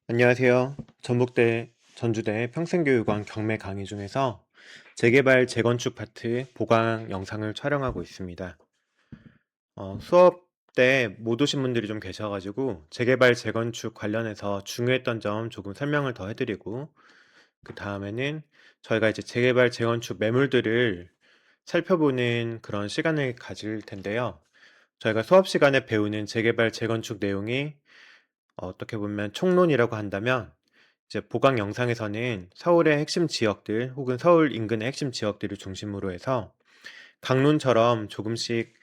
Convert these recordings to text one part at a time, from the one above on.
안녕하세요. 전북대 전주대 평생교육원 경매 강의 중에서 재개발 재건축 파트 보강 영상을 촬영하고 있습니다. 수업 때 못 오신 분들이 좀 계셔가지고 재개발 재건축 관련해서 중요했던 점 조금 설명을 더 해드리고, 그 다음에는 저희가 이제 재개발 재건축 매물들을 살펴보는 그런 시간을 가질 텐데요. 저희가 수업 시간에 배우는 재개발 재건축 내용이 어떻게 보면 총론이라고 한다면, 이제 보강 영상에서는 서울의 핵심 지역들 혹은 서울 인근의 핵심 지역들을 중심으로 해서 강론처럼 조금씩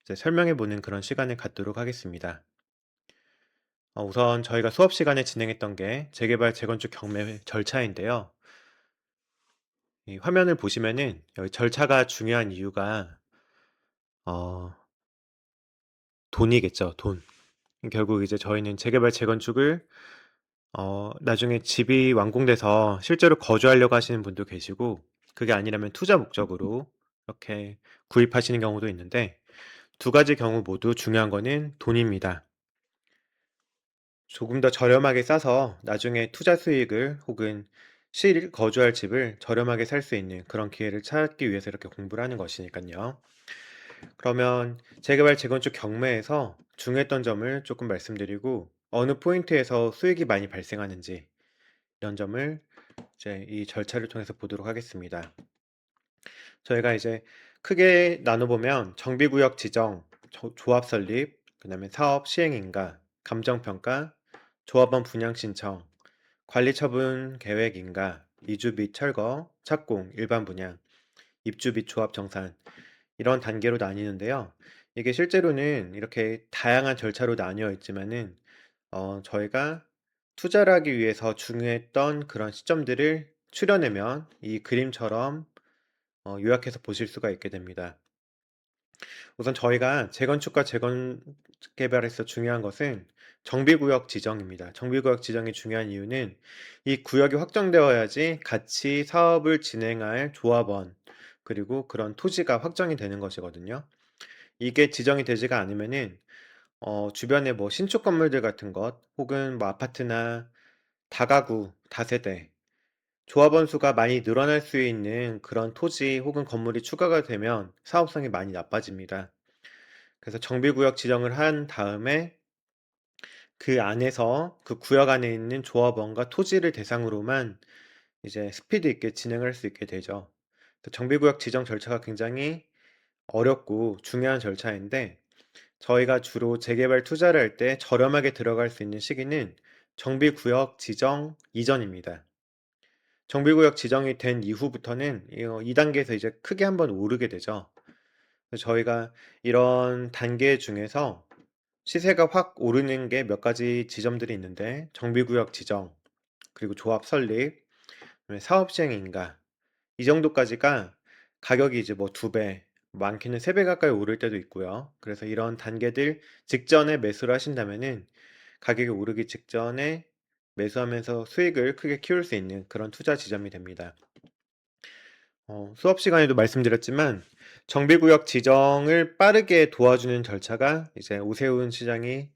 이제 설명해 보는 그런 시간을 갖도록 하겠습니다. 우선 저희가 수업 시간에 진행했던 게 재개발 재건축 경매 절차인데요. 이 화면을 보시면은 여기 절차가 중요한 이유가 어, 돈이겠죠, 돈. 결국 이제 저희는 재개발 재건축을 나중에 집이 완공돼서 실제로 거주하려고 하시는 분도 계시고, 그게 아니라면 투자 목적으로 이렇게 구입하시는 경우도 있는데, 두 가지 경우 모두 중요한 거는 돈입니다. 조금 더 저렴하게 싸서 나중에 투자 수익을 혹은 실 거주할 집을 저렴하게 살 수 있는 그런 기회를 찾기 위해서 이렇게 공부를 하는 것이니까요. 그러면 재개발 재건축 경매에서 중요했던 점을 조금 말씀드리고, 어느 포인트에서 수익이 많이 발생하는지 이런 점을 이제 이 절차를 통해서 보도록 하겠습니다. 저희가 이제 크게 나눠보면 정비구역 지정, 조합 설립, 그 다음에 사업 시행인가, 감정평가, 조합원 분양 신청, 관리처분 계획인가, 이주 및 철거, 착공, 일반 분양, 입주 및 조합 정산, 이런 단계로 나뉘는데요. 이게 실제로는 이렇게 다양한 절차로 나뉘어 있지만은 저희가 투자를 하기 위해서 중요했던 그런 시점들을 추려내면 이 그림처럼 요약해서 보실 수가 있게 됩니다. 우선 저희가 재건축과 재건개발에서 중요한 것은 정비구역 지정입니다. 정비구역 지정이 중요한 이유는 이 구역이 확정되어야지 같이 사업을 진행할 조합원, 그리고 그런 토지가 확정이 되는 것이거든요. 이게 지정이 되지가 않으면은 주변에 뭐 신축 건물들 같은 것, 혹은 뭐 아파트나 다가구, 다세대, 조합원 수가 많이 늘어날 수 있는 그런 토지 혹은 건물이 추가가 되면 사업성이 많이 나빠집니다. 그래서 정비구역 지정을 한 다음에 그 안에서 그 구역 안에 있는 조합원과 토지를 대상으로만 이제 스피드 있게 진행을 할 수 있게 되죠. 정비구역 지정 절차가 굉장히 어렵고 중요한 절차인데, 저희가 주로 재개발 투자를 할 때 저렴하게 들어갈 수 있는 시기는 정비구역 지정 이전입니다. 정비구역 지정이 된 이후부터는 이 단계에서 이제 크게 한번 오르게 되죠. 저희가 이런 단계 중에서 시세가 확 오르는 게 몇 가지 지점들이 있는데, 정비구역 지정, 그리고 조합 설립, 그다음에 사업 시행인가, 이 정도까지가 가격이 이제 뭐 2배, 많게는 3배 가까이 오를 때도 있고요. 그래서 이런 단계들 직전에 매수를 하신다면은 가격이 오르기 직전에 매수하면서 수익을 크게 키울 수 있는 그런 투자 지점이 됩니다. 수업 시간에도 말씀드렸지만 정비구역 지정을 빠르게 도와주는 절차가 이제 오세훈 시장이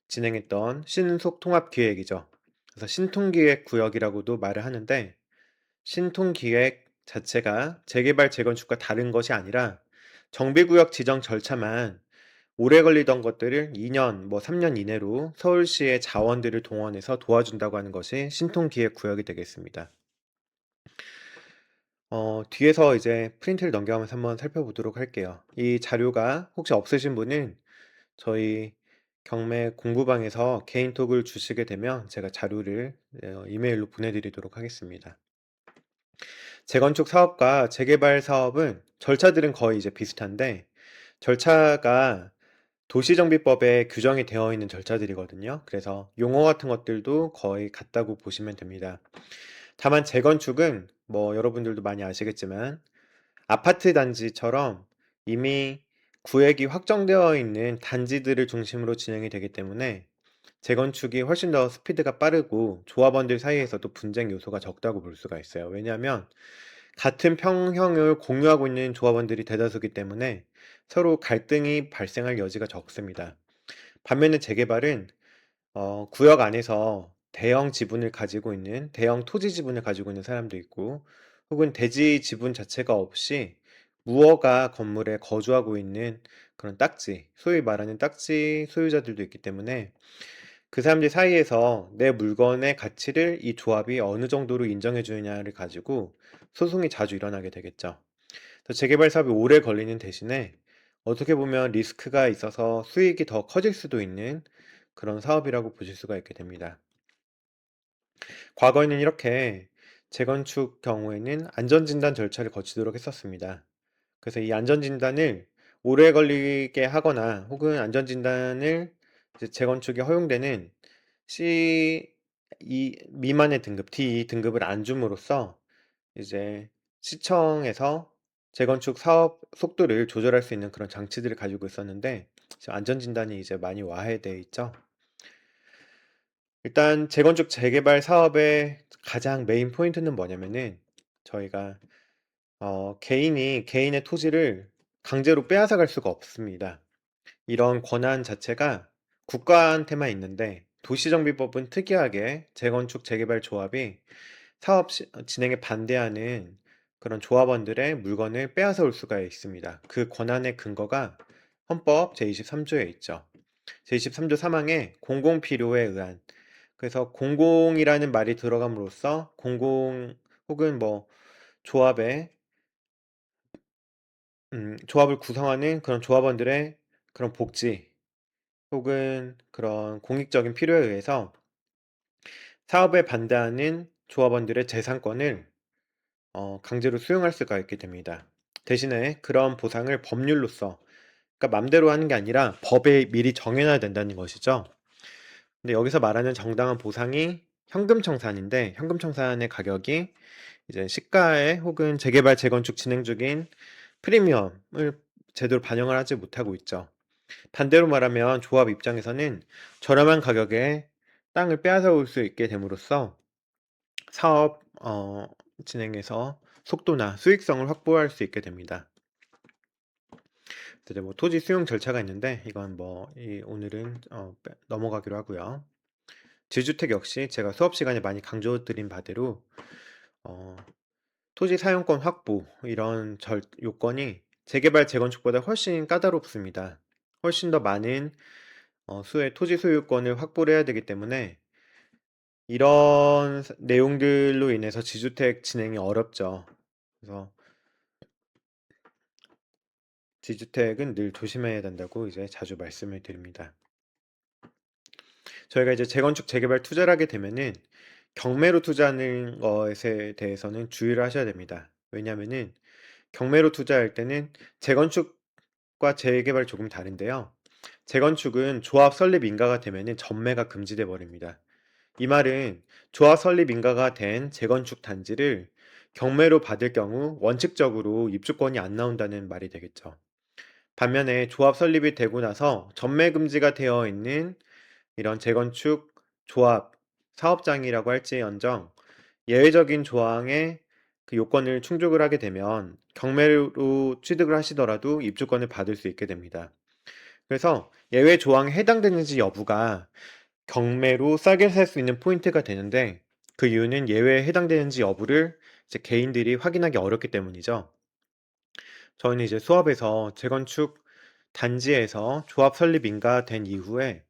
진행했던 신속통합기획이죠. 그래서 신통기획구역이라고도 말을 하는데, 신통기획 자체가 재개발 재건축과 다른 것이 아니라 정비구역 지정 절차만 오래 걸리던 것들을 2년, 뭐 3년 이내로 서울시의 자원들을 동원해서 도와준다고 하는 것이 신통기획구역이 되겠습니다. 뒤에서 이제 프린트를 넘겨가면서 한번 살펴보도록 할게요. 이 자료가 혹시 없으신 분은 저희 경매 공부방에서 개인톡을 주시게 되면 제가 자료를 이메일로 보내드리도록 하겠습니다. 재건축 사업과 재개발 사업은 절차들은 거의 이제 비슷한데, 절차가 도시정비법에 규정이 되어 있는 절차들이거든요. 그래서 용어 같은 것들도 거의 같다고 보시면 됩니다. 다만 재건축은 뭐 여러분들도 많이 아시겠지만 아파트 단지처럼 이미 구획이 확정되어 있는 단지들을 중심으로 진행이 되기 때문에 재건축이 훨씬 더 스피드가 빠르고 조합원들 사이에서도 분쟁 요소가 적다고 볼 수가 있어요. 왜냐하면 같은 평형을 공유하고 있는 조합원들이 대다수기 때문에 서로 갈등이 발생할 여지가 적습니다. 반면에 재개발은 구역 안에서 대형 지분을 가지고 있는 대형 토지 지분을 가지고 있는 사람도 있고 혹은 대지 지분 자체가 없이 무허가 건물에 거주하고 있는 그런 딱지, 소위 말하는 딱지 소유자들도 있기 때문에 그 사람들 사이에서 내 물건의 가치를 이 조합이 어느 정도로 인정해 주느냐를 가지고 소송이 자주 일어나게 되겠죠. 그래서 재개발 사업이 오래 걸리는 대신에 어떻게 보면 리스크가 있어서 수익이 더 커질 수도 있는 그런 사업이라고 보실 수가 있게 됩니다. 과거에는 이렇게 재건축 경우에는 안전진단 절차를 거치도록 했었습니다. 그래서 이 안전진단을 오래 걸리게 하거나 혹은 안전진단을 이제 재건축이 허용되는 C2 미만의 등급, D2 등급을 안 줌으로써 이제 시청에서 재건축 사업 속도를 조절할 수 있는 그런 장치들을 가지고 있었는데 지금 안전진단이 이제 많이 와해되어 있죠. 일단 재건축 재개발 사업의 가장 메인 포인트는 뭐냐면은 저희가 개인이 개인의 토지를 강제로 빼앗아 갈 수가 없습니다. 이런 권한 자체가 국가한테만 있는데 도시정비법은 특이하게 재건축 재개발 조합이 사업 진행에 반대하는 그런 조합원들의 물건을 빼앗아 올 수가 있습니다. 그 권한의 근거가 헌법 제23조에 있죠. 제23조 3항에 공공필요에 의한, 그래서 공공이라는 말이 들어감으로써 공공 혹은 뭐 조합의 조합을 구성하는 그런 조합원들의 그런 복지 혹은 그런 공익적인 필요에 의해서 사업에 반대하는 조합원들의 재산권을 강제로 수용할 수가 있게 됩니다. 대신에 그런 보상을 법률로서, 그러니까 맘대로 하는 게 아니라 법에 미리 정해놔야 된다는 것이죠. 근데 여기서 말하는 정당한 보상이 현금청산인데 현금청산의 가격이 이제 시가에 혹은 재개발 재건축 진행 중인 프리미엄을 제대로 반영을 하지 못하고 있죠. 반대로 말하면 조합 입장에서는 저렴한 가격에 땅을 빼앗아 올 수 있게 됨으로써 사업 진행에서 속도나 수익성을 확보할 수 있게 됩니다. 이제 뭐 토지 수용 절차가 있는데 이건 뭐 오늘은 넘어가기로 하고요. 지주택 역시 제가 수업 시간에 많이 강조드린 바대로 어, 토지 사용권 확보 이런 요건이 재개발 재건축보다 훨씬 까다롭습니다. 훨씬 더 많은 수의 토지 소유권을 확보를 해야 되기 때문에 이런 내용들로 인해서 지주택 진행이 어렵죠. 그래서 지주택은 늘 조심해야 된다고 이제 자주 말씀을 드립니다. 저희가 이제 재건축 재개발 투자를 하게 되면은 경매로 투자하는 것에 대해서는 주의를 하셔야 됩니다. 왜냐하면은 경매로 투자할 때는 재건축과 재개발 조금 다른데요. 재건축은 조합 설립 인가가 되면은 전매가 금지돼 버립니다. 이 말은 조합 설립 인가가 된 재건축 단지를 경매로 받을 경우 원칙적으로 입주권이 안 나온다는 말이 되겠죠. 반면에 조합 설립이 되고 나서 전매 금지가 되어 있는 이런 재건축 조합 사업장이라고 할지언정 예외적인 조항의 그 요건을 충족을 하게 되면 경매로 취득을 하시더라도 입주권을 받을 수 있게 됩니다. 그래서 예외 조항에 해당되는지 여부가 경매로 싸게 살 수 있는 포인트가 되는데 그 이유는 예외에 해당되는지 여부를 이제 개인들이 확인하기 어렵기 때문이죠. 저희는 이제 수업에서 재건축 단지에서 조합 설립 인가된 이후에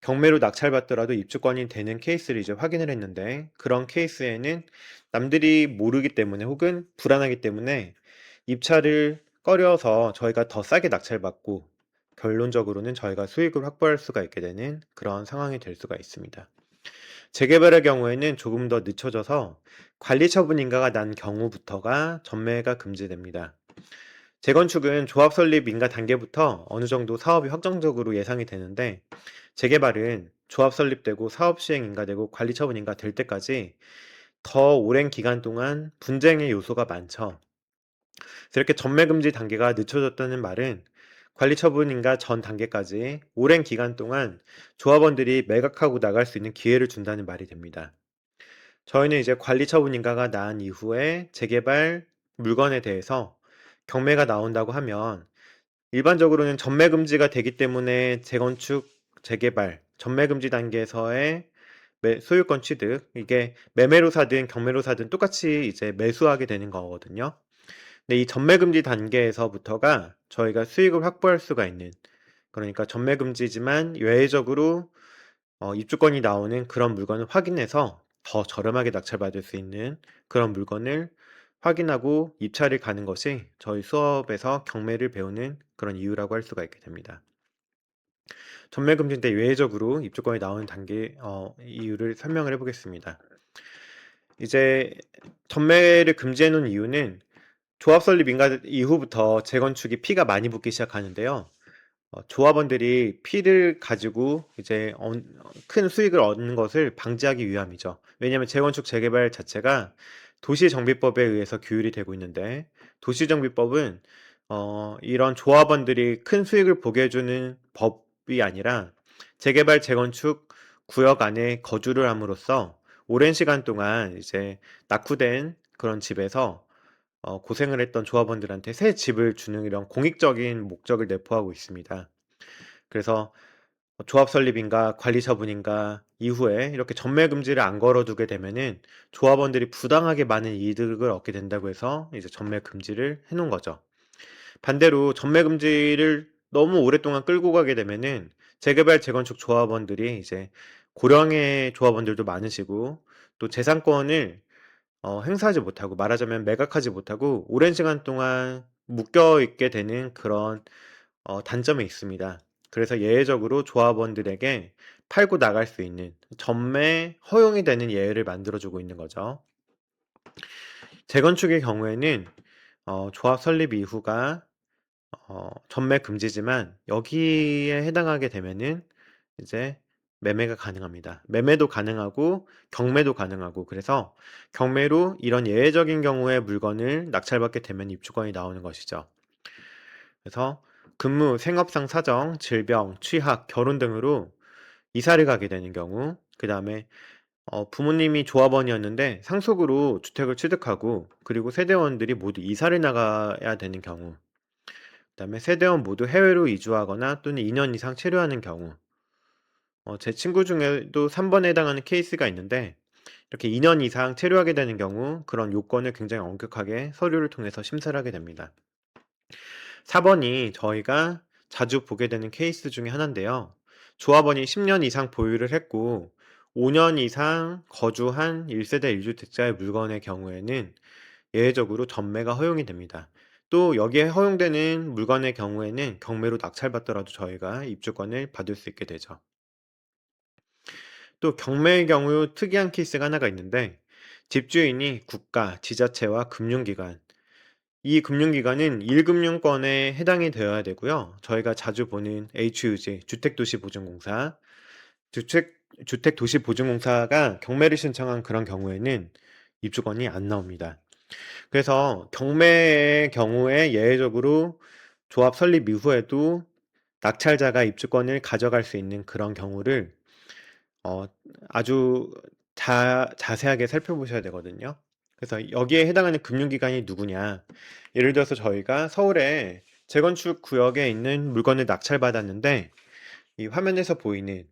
경매로 낙찰받더라도 입주권이 되는 케이스를 이제 확인을 했는데 그런 케이스에는 남들이 모르기 때문에 혹은 불안하기 때문에 입찰을 꺼려서 저희가 더 싸게 낙찰받고 결론적으로는 저희가 수익을 확보할 수가 있게 되는 그런 상황이 될 수가 있습니다. 재개발의 경우에는 조금 더 늦춰져서 관리처분 인가가 난 경우부터가 전매가 금지됩니다. 재건축은 조합 설립 인가 단계부터 어느 정도 사업이 확정적으로 예상이 되는데 재개발은 조합 설립되고 사업 시행 인가되고 관리 처분 인가 될 때까지 더 오랜 기간 동안 분쟁의 요소가 많죠. 그래서 이렇게 전매 금지 단계가 늦춰졌다는 말은 관리 처분 인가 전 단계까지 오랜 기간 동안 조합원들이 매각하고 나갈 수 있는 기회를 준다는 말이 됩니다. 저희는 이제 관리 처분 인가가 난 이후에 재개발 물건에 대해서 경매가 나온다고 하면 일반적으로는 전매 금지가 되기 때문에 재건축, 재개발, 전매 금지 단계에서의 소유권 취득, 이게 매매로 사든 경매로 사든 똑같이 이제 매수하게 되는 거거든요. 근데 이 전매금지 단계에서부터가 저희가 수익을 확보할 수가 있는, 그러니까 전매금지지만 외회적으로 입주권이 나오는 그런 물건을 확인해서 더 저렴하게 낙찰받을 수 있는 그런 물건을 확인하고 입찰을 가는 것이 저희 수업에서 경매를 배우는 그런 이유라고 할 수가 있게 됩니다. 전매금지 때 외회적으로 입주권이 나오는 단계 이유를 설명을 해보겠습니다. 이제 전매를 금지해 놓은 이유는 조합 설립 인가 이후부터 재건축이 피가 많이 붙기 시작하는데요. 조합원들이 피를 가지고 이제 큰 수익을 얻는 것을 방지하기 위함이죠. 왜냐하면 재건축 재개발 자체가 도시정비법에 의해서 규율이 되고 있는데, 도시정비법은 이런 조합원들이 큰 수익을 보게 해주는 법이 아니라 재개발 재건축 구역 안에 거주를 함으로써 오랜 시간 동안 이제 낙후된 그런 집에서 고생을 했던 조합원들한테 새 집을 주는 이런 공익적인 목적을 내포하고 있습니다. 그래서 조합 설립인가 관리 처분인가 이후에 이렇게 전매 금지를 안 걸어두게 되면은 조합원들이 부당하게 많은 이득을 얻게 된다고 해서 이제 전매 금지를 해놓은 거죠. 반대로 전매 금지를 너무 오랫동안 끌고 가게 되면은 재개발 재건축 조합원들이 이제 고령의 조합원들도 많으시고, 또 재산권을 행사하지 못하고, 말하자면 매각하지 못하고 오랜 시간 동안 묶여 있게 되는 그런 단점이 있습니다. 그래서 예외적으로 조합원들에게 팔고 나갈 수 있는 전매 허용이 되는 예외를 만들어주고 있는 거죠. 재건축의 경우에는 조합 설립 이후가 전매 금지지만 여기에 해당하게 되면은 이제 매매가 가능합니다. 매매도 가능하고 경매도 가능하고, 그래서 경매로 이런 예외적인 경우에 물건을 낙찰받게 되면 입주권이 나오는 것이죠. 그래서 근무, 생업상 사정, 질병, 취학, 결혼 등으로 이사를 가게 되는 경우, 그 다음에 부모님이 조합원이었는데 상속으로 주택을 취득하고 그리고 세대원들이 모두 이사를 나가야 되는 경우, 그다음에 세대원 모두 해외로 이주하거나 또는 2년 이상 체류하는 경우. 제 친구 중에도 3번에 해당하는 케이스가 있는데, 이렇게 2년 이상 체류하게 되는 경우 그런 요건을 굉장히 엄격하게 서류를 통해서 심사를 하게 됩니다. 4번이 저희가 자주 보게 되는 케이스 중에 하나인데요. 조합원이 10년 이상 보유를 했고 5년 이상 거주한 1세대 1주택자의 물건의 경우에는 예외적으로 전매가 허용이 됩니다. 또 여기에 허용되는 물건의 경우에는 경매로 낙찰받더라도 저희가 입주권을 받을 수 있게 되죠. 또 경매의 경우 특이한 케이스가 하나가 있는데, 집주인이 국가, 지자체와 금융기관, 이 금융기관은 1금융권에 해당이 되어야 되고요. 저희가 자주 보는 HUG, 주택도시보증공사, 주택, 주택도시보증공사가 경매를 신청한 그런 경우에는 입주권이 안 나옵니다. 그래서 경매의 경우에 예외적으로 조합 설립 이후에도 낙찰자가 입주권을 가져갈 수 있는 그런 경우를 어, 아주 자세하게 살펴보셔야 되거든요. 그래서 여기에 해당하는 금융기관이 누구냐? 예를 들어서 저희가 서울에 재건축 구역에 있는 물건을 낙찰받았는데, 이 화면에서 보이는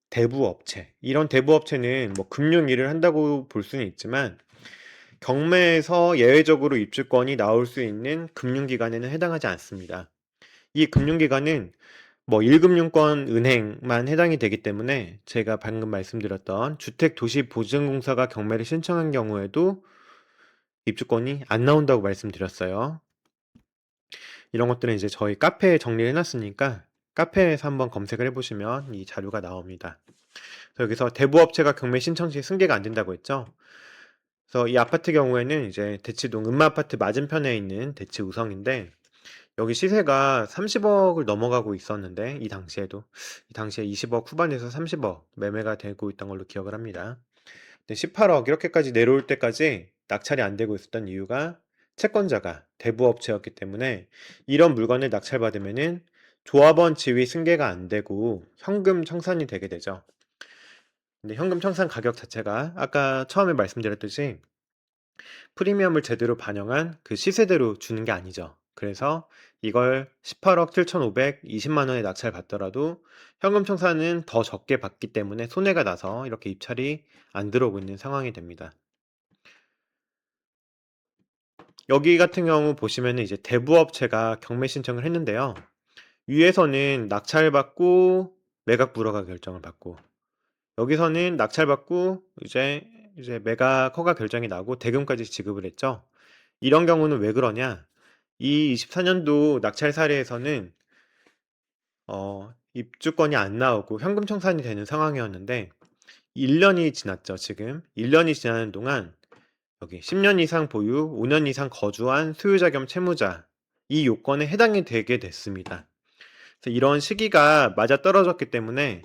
대부업체, 이런 대부업체는 뭐 금융 일을 한다고 볼 수는 있지만 경매에서 예외적으로 입주권이 나올 수 있는 금융기관에는 해당하지 않습니다. 이 금융기관은 뭐 1금융권 은행만 해당이 되기 때문에 제가 방금 말씀드렸던 주택도시보증공사가 경매를 신청한 경우에도 입주권이 안 나온다고 말씀드렸어요. 이런 것들은 이제 저희 카페에 정리를 해놨으니까 카페에서 한번 검색을 해보시면 이 자료가 나옵니다. 여기서 대부업체가 경매 신청 시 승계가 안 된다고 했죠. 그래서 이 아파트 경우에는 이제 대치동 음마아파트 맞은편에 있는 대치우성인데, 여기 시세가 30억을 넘어가고 있었는데, 이 당시에 20억 후반에서 30억 매매가 되고 있던 걸로 기억을 합니다. 근데 18억 이렇게까지 내려올 때까지 낙찰이 안 되고 있었던 이유가 채권자가 대부업체였기 때문에, 이런 물건을 낙찰받으면은 조합원 지위 승계가 안 되고 현금 청산이 되게 되죠. 근데 현금 청산 가격 자체가 아까 처음에 말씀드렸듯이 프리미엄을 제대로 반영한 그 시세대로 주는 게 아니죠. 그래서 이걸 18억 7,520만 원에 낙찰받더라도 현금 청산은 더 적게 받기 때문에 손해가 나서 이렇게 입찰이 안 들어오고 있는 상황이 됩니다. 여기 같은 경우 보시면은 이제 대부업체가 경매 신청을 했는데요. 위에서는 낙찰받고 매각 불허가 결정을 받고, 여기서는 낙찰받고 이제 매각 허가 결정이 나고 대금까지 지급을 했죠. 이런 경우는 왜 그러냐? 이 24년도 낙찰 사례에서는 입주권이 안 나오고 현금 청산이 되는 상황이었는데 1년이 지났죠, 지금. 1년이 지나는 동안 여기 10년 이상 보유, 5년 이상 거주한 소유자 겸 채무자, 이 요건에 해당이 되게 됐습니다. 그래서 이런 시기가 맞아떨어졌기 때문에,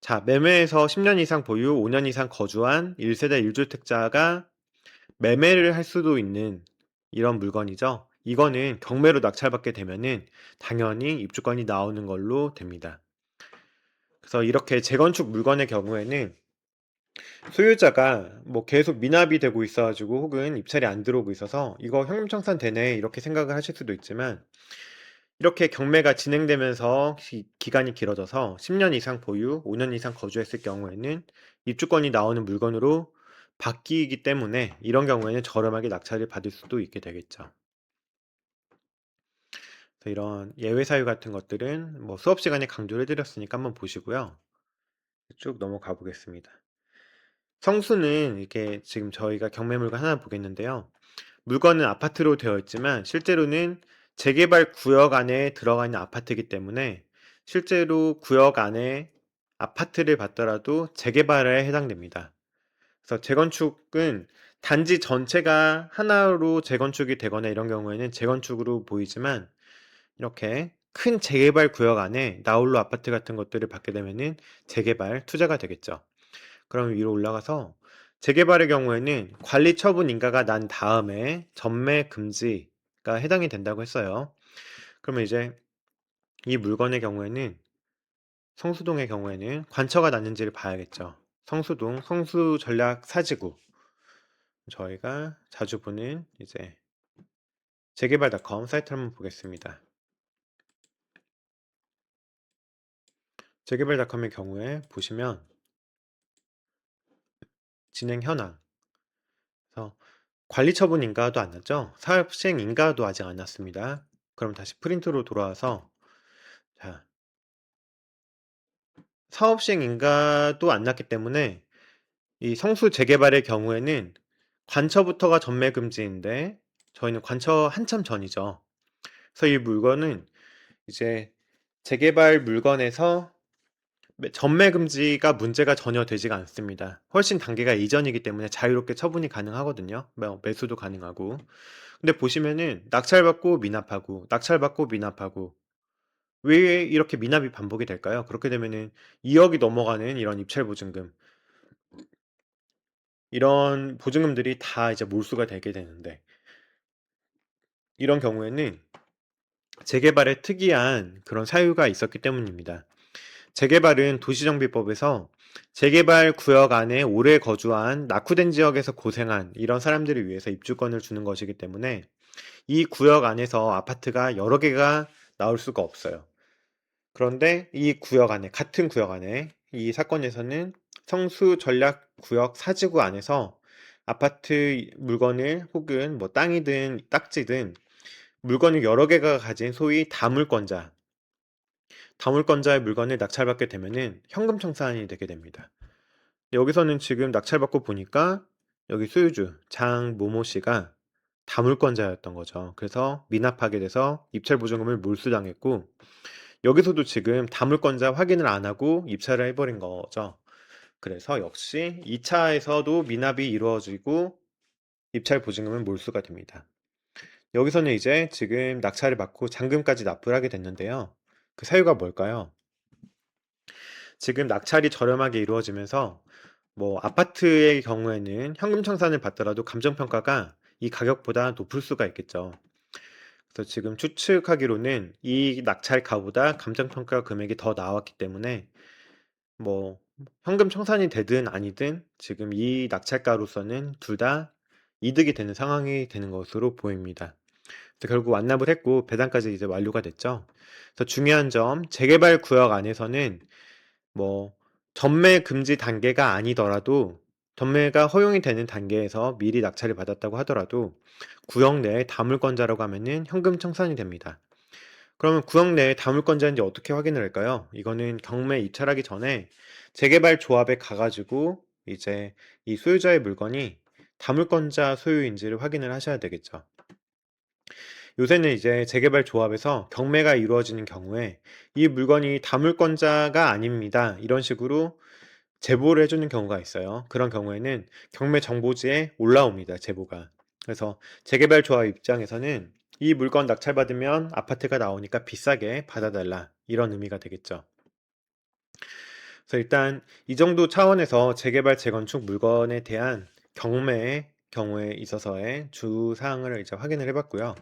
자, 매매에서 10년 이상 보유, 5년 이상 거주한 1세대 1주택자가 매매를 할 수도 있는 이런 물건이죠. 이거는 경매로 낙찰받게 되면은 당연히 입주권이 나오는 걸로 됩니다. 그래서 이렇게 재건축 물건의 경우에는 소유자가 뭐 계속 미납이 되고 있어 가지고 혹은 입찰이 안 들어오고 있어서 '이거 현금청산 되네.' 이렇게 생각을 하실 수도 있지만, 이렇게 경매가 진행되면서 기간이 길어져서 10년 이상 보유, 5년 이상 거주했을 경우에는 입주권이 나오는 물건으로 바뀌기 때문에 이런 경우에는 저렴하게 낙찰을 받을 수도 있게 되겠죠. 그래서 이런 예외 사유 같은 것들은 뭐 수업 시간에 강조를 해 드렸으니까 한번 보시고요. 쭉 넘어가 보겠습니다. 성수는 이게 지금 저희가 경매 물건 하나 보겠는데요. 물건은 아파트로 되어 있지만 실제로는 재개발 구역 안에 들어가 있는 아파트이기 때문에 실제로 구역 안에 아파트를 받더라도 재개발에 해당됩니다. 그래서 재건축은 단지 전체가 하나로 재건축이 되거나 이런 경우에는 재건축으로 보이지만, 이렇게 큰 재개발 구역 안에 나홀로 아파트 같은 것들을 받게 되면은 재개발 투자가 되겠죠. 그럼 위로 올라가서 재개발의 경우에는 관리 처분 인가가 난 다음에 전매 금지가 해당이 된다고 했어요. 그러면 이제 이 물건의 경우에는, 성수동의 경우에는 관처가 났는지를 봐야겠죠. 성수동 성수 전략 사지구, 저희가 자주 보는 이제 재개발닷컴 사이트를 한번 보겠습니다. 재개발닷컴의 경우에 보시면 진행 현황, 그래서 관리 처분 인가도 안 났죠? 사업 시행 인가도 아직 안 났습니다. 그럼 다시 프린트로 돌아와서, 자, 사업 시행 인가도 안 났기 때문에 이 성수 재개발의 경우에는 관처부터가 전매 금지인데 저희는 관처 한참 전이죠. 그래서 이 물건은 이제 재개발 물건에서 전매 금지가 문제가 전혀 되지가 않습니다. 훨씬 단계가 이전이기 때문에 자유롭게 처분이 가능하거든요. 매수도 가능하고. 근데 보시면은 낙찰받고 미납하고, 낙찰받고 미납하고, 왜 이렇게 미납이 반복이 될까요? 그렇게 되면은 2억이 넘어가는 이런 입찰 보증금, 이런 보증금들이 다 이제 몰수가 되게 되는데, 이런 경우에는 재개발에 특이한 그런 사유가 있었기 때문입니다. 재개발은 도시정비법에서 재개발 구역 안에 오래 거주한 낙후된 지역에서 고생한 이런 사람들을 위해서 입주권을 주는 것이기 때문에 이 구역 안에서 아파트가 여러 개가 나올 수가 없어요. 그런데 이 구역 안에, 같은 구역 안에, 이 사건에서는 성수 전략 구역 사지구 안에서 아파트 물건을 혹은 뭐 땅이든 딱지든 물건을 여러 개가 가진 소위 다물권자, 다물권자의 물건을 낙찰받게 되면은 현금 청산이 되게 됩니다. 여기서는 지금 낙찰받고 보니까 여기 소유주 장 모모 씨가 다물권자였던 거죠. 그래서 미납하게 돼서 입찰 보증금을 몰수당했고, 여기서도 지금 다물권자 확인을 안 하고 입찰을 해버린 거죠. 그래서 역시 2차에서도 미납이 이루어지고 입찰 보증금은 몰수가 됩니다. 여기서는 이제 지금 낙찰을 받고 잔금까지 납부를 하게 됐는데요. 그 사유가 뭘까요? 지금 낙찰이 저렴하게 이루어지면서 뭐 아파트의 경우에는 현금 청산을 받더라도 감정평가가 이 가격보다 높을 수가 있겠죠. 그래서 지금 추측하기로는 이 낙찰가보다 감정평가 금액이 더 나왔기 때문에 뭐 현금 청산이 되든 아니든 지금 이 낙찰가로서는 둘 다 이득이 되는 상황이 되는 것으로 보입니다. 결국 완납을 했고 배당까지 이제 완료가 됐죠. 그래서 중요한 점, 재개발 구역 안에서는 뭐 전매 금지 단계가 아니더라도 전매가 허용이 되는 단계에서 미리 낙찰을 받았다고 하더라도 구역 내에 다물권자라고 하면은 현금 청산이 됩니다. 그러면 구역 내에 다물권자인지 어떻게 확인을 할까요? 이거는 경매 입찰하기 전에 재개발 조합에 가가지고 이제 이 소유자의 물건이 다물권자 소유인지를 확인을 하셔야 되겠죠. 요새는 이제 재개발 조합에서 경매가 이루어지는 경우에 이 물건이 다물권자가 아닙니다, 이런 식으로 제보를 해주는 경우가 있어요. 그런 경우에는 경매 정보지에 올라옵니다, 제보가. 그래서 재개발 조합 입장에서는 이 물건 낙찰받으면 아파트가 나오니까 비싸게 받아달라, 이런 의미가 되겠죠. 그래서 일단 이 정도 차원에서 재개발 재건축 물건에 대한 경매의 경우에 있어서의 주사항을 이제 확인을 해봤고요.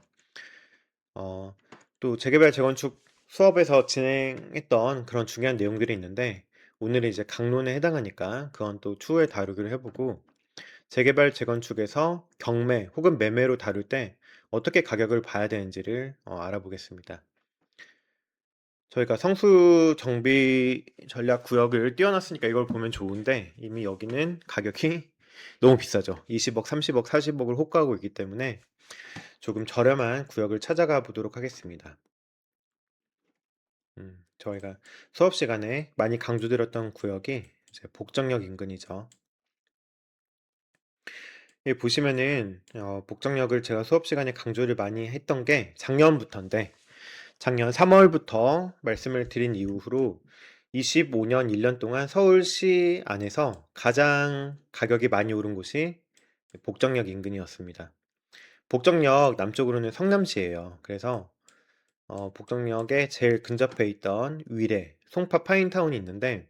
어, 또 재개발 재건축 수업에서 진행했던 그런 중요한 내용들이 있는데 오늘은 이제 강론에 해당하니까 그건 또 추후에 다루기로 해보고, 재개발 재건축에서 경매 혹은 매매로 다룰 때 어떻게 가격을 봐야 되는지를 알아보겠습니다. 저희가 성수 정비 전략 구역을 띄워놨으니까 이걸 보면 좋은데 이미 여기는 가격이 너무 비싸죠. 20억, 30억, 40억을 호가하고 있기 때문에 조금 저렴한 구역을 찾아가 보도록 하겠습니다. 저희가 수업 시간에 많이 강조드렸던 구역이 이제 복정역 인근이죠. 여기 보시면은 복정역을 제가 수업 시간에 강조를 많이 했던 게 작년부터인데, 작년 3월부터 말씀을 드린 이후로 25년 1년 동안 서울시 안에서 가장 가격이 많이 오른 곳이 복정역 인근이었습니다. 복정역 남쪽으로는 성남시예요. 그래서 복정역에 제일 근접해 있던 위례, 송파 파인타운이 있는데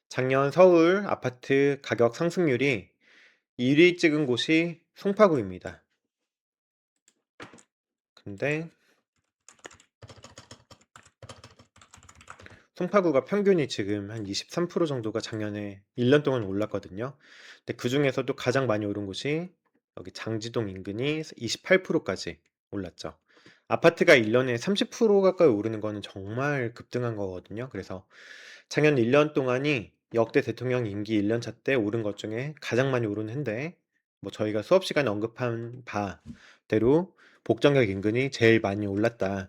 작년 서울 아파트 가격 상승률이 1위 찍은 곳이 송파구입니다. 근데 송파구가 평균이 지금 한 23% 정도가 작년에 1년 동안 올랐거든요. 근데 그 중에서도 가장 많이 오른 곳이 여기 장지동 인근이 28%까지 올랐죠. 아파트가 1년에 30% 가까이 오르는 거는 정말 급등한 거거든요. 그래서 작년 1년 동안이 역대 대통령 임기 1년 차 때 오른 것 중에 가장 많이 오른 해인데, 뭐 저희가 수업 시간에 언급한 바대로 복정역 인근이 제일 많이 올랐다.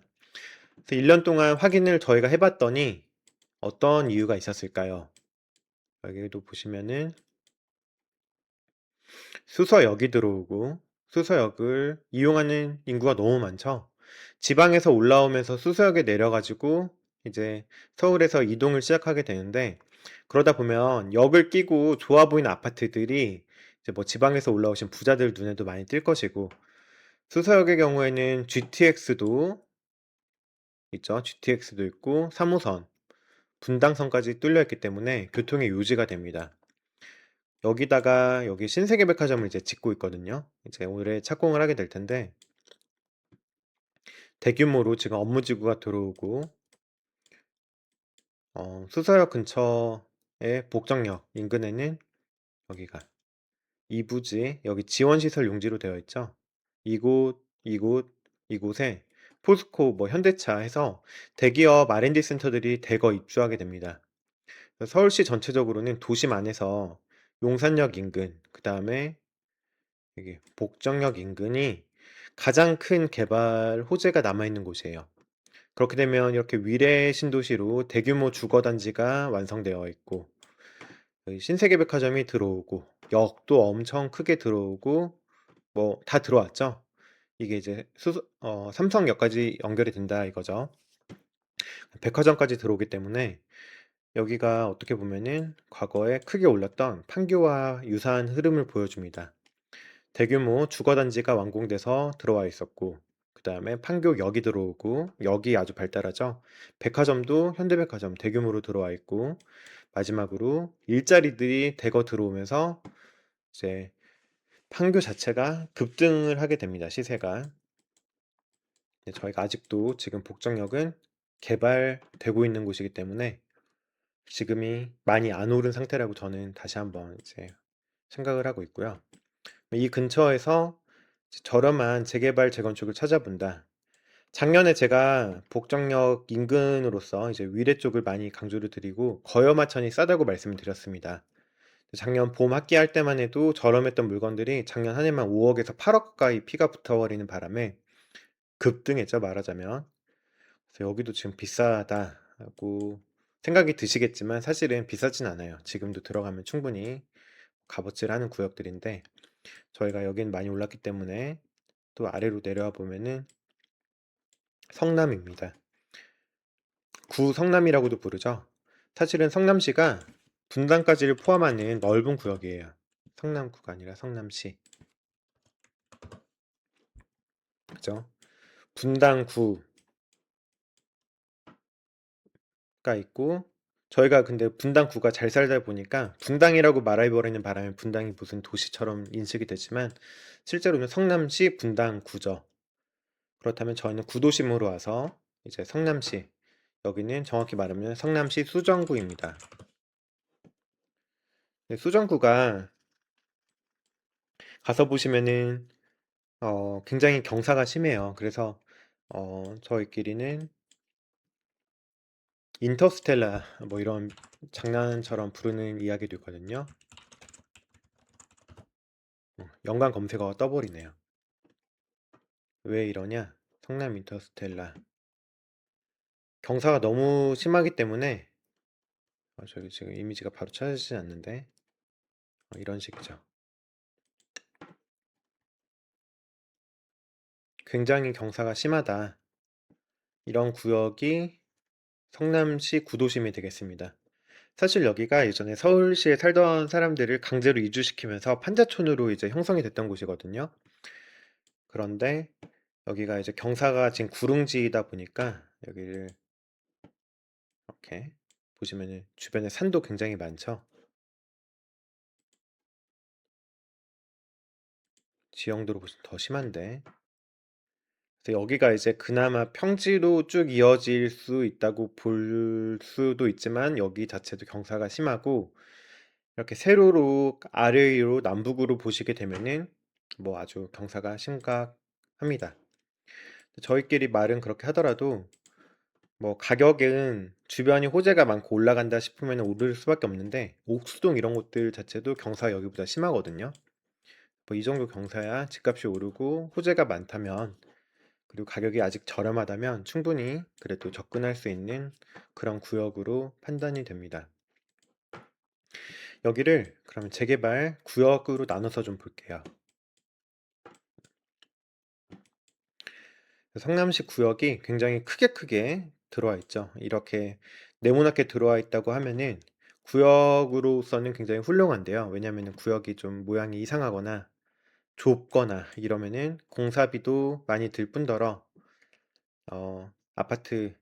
그래서 1년 동안 확인을 저희가 해봤더니 어떤 이유가 있었을까요? 여기도 보시면은 수서역이 들어오고 수서역을 이용하는 인구가 너무 많죠. 지방에서 올라오면서 수서역에 내려가지고 이제 서울에서 이동을 시작하게 되는데, 그러다 보면 역을 끼고 좋아 보이는 아파트들이 이제 뭐 지방에서 올라오신 부자들 눈에도 많이 띌 것이고, 수서역의 경우에는 GTX도 있죠. GTX도 있고 3호선, 분당선까지 뚫려 있기 때문에 교통의 요지가 됩니다. 여기다가 여기 신세계백화점을 이제 짓고 있거든요. 이제 올해 착공을 하게 될 텐데 대규모로 지금 업무지구가 들어오고, 수서역 근처의 복정역 인근에는 여기가 이부지, 여기 지원시설 용지로 되어 있죠. 이곳에 포스코, 뭐 현대차 해서 대기업 R&D 센터들이 대거 입주하게 됩니다. 서울시 전체적으로는 도심 안에서 용산역 인근, 그 다음에 여기 복정역 인근이 가장 큰 개발 호재가 남아있는 곳이에요. 그렇게 되면 이렇게 위례 신도시로 대규모 주거단지가 완성되어 있고, 여기 신세계백화점이 들어오고, 역도 엄청 크게 들어오고, 뭐 다 들어왔죠. 이게 이제 삼성역까지 연결이 된다 이거죠. 백화점까지 들어오기 때문에 여기가 어떻게 보면은 과거에 크게 올랐던 판교와 유사한 흐름을 보여줍니다. 대규모 주거단지가 완공돼서 들어와 있었고, 그 다음에 판교역이 들어오고, 역이 아주 발달하죠. 백화점도 현대백화점 대규모로 들어와 있고, 마지막으로 일자리들이 대거 들어오면서 이제 판교 자체가 급등을 하게 됩니다, 시세가. 저희가 아직도 지금 복정역은 개발되고 있는 곳이기 때문에 지금이 많이 안 오른 상태라고 저는 다시 한번 이제 생각을 하고 있고요. 이 근처에서 저렴한 재개발 재건축을 찾아본다. 작년에 제가 복정역 인근으로서 이제 위례 쪽을 많이 강조를 드리고 거여마천이 싸다고 말씀을 드렸습니다. 작년 봄 합기할 때만 해도 저렴했던 물건들이 작년 한 해만 5억에서 8억 가까이 피가 붙어버리는 바람에 급등했죠, 말하자면. 그래서 여기도 지금 비싸다고 생각이 드시겠지만 사실은 비싸진 않아요. 지금도 들어가면 충분히 값어치를 하는 구역들인데 저희가 여긴 많이 올랐기 때문에 또 아래로 내려와 보면은 성남입니다. 구성남이라고도 부르죠. 사실은 성남시가 분당까지를 포함하는 넓은 구역이에요. 성남구가 아니라 성남시. 그죠? 분당구가 있고 저희가 근데 분당구가 잘 살다 보니까 분당이라고 말해버리는 바람에 분당이 무슨 도시처럼 인식이 되지만 실제로는 성남시 분당구죠. 그렇다면 저희는 구도심으로 와서 이제 성남시 여기는 정확히 말하면 성남시 수정구입니다. 수정구가 가서 보시면은 굉장히 경사가 심해요. 그래서 저희끼리는 인터스텔라 뭐 이런 장난처럼 부르는 이야기도 있거든요. 연관 검색어가 떠버리네요. 왜 이러냐? 성남 인터스텔라. 경사가 너무 심하기 때문에 저기 지금 이미지가 바로 찾아지지 않는데 이런 식이죠. 굉장히 경사가 심하다. 이런 구역이 성남시 구도심이 되겠습니다. 사실 여기가 예전에 서울시에 살던 사람들을 강제로 이주시키면서 판자촌으로 이제 형성이 됐던 곳이거든요. 그런데 여기가 이제 경사가 지금 구릉지이다 보니까 여기를 이렇게 보시면은 주변에 산도 굉장히 많죠. 지형도로 보시면 더 심한데. 그래서 여기가 이제 그나마 평지로 쭉 이어질 수 있다고 볼 수도 있지만 여기 자체도 경사가 심하고 이렇게 세로로 아래 위로 남북으로 보시게 되면은 뭐 아주 경사가 심각합니다. 저희끼리 말은 그렇게 하더라도 뭐 가격은 주변이 호재가 많고 올라간다 싶으면 오를 수밖에 없는데 옥수동 이런 곳들 자체도 경사 여기보다 심하거든요. 뭐 이 정도 경사야 집값이 오르고 호재가 많다면 그리고 가격이 아직 저렴하다면 충분히 그래도 접근할 수 있는 그런 구역으로 판단이 됩니다. 여기를 그러면 재개발 구역으로 나눠서 좀 볼게요. 성남시 구역이 굉장히 크게 들어와 있죠. 이렇게 네모나게 들어와 있다고 하면은 구역으로서는 굉장히 훌륭한데요. 왜냐하면 구역이 좀 모양이 이상하거나 좁거나 이러면은 공사비도 많이 들 뿐더러 아파트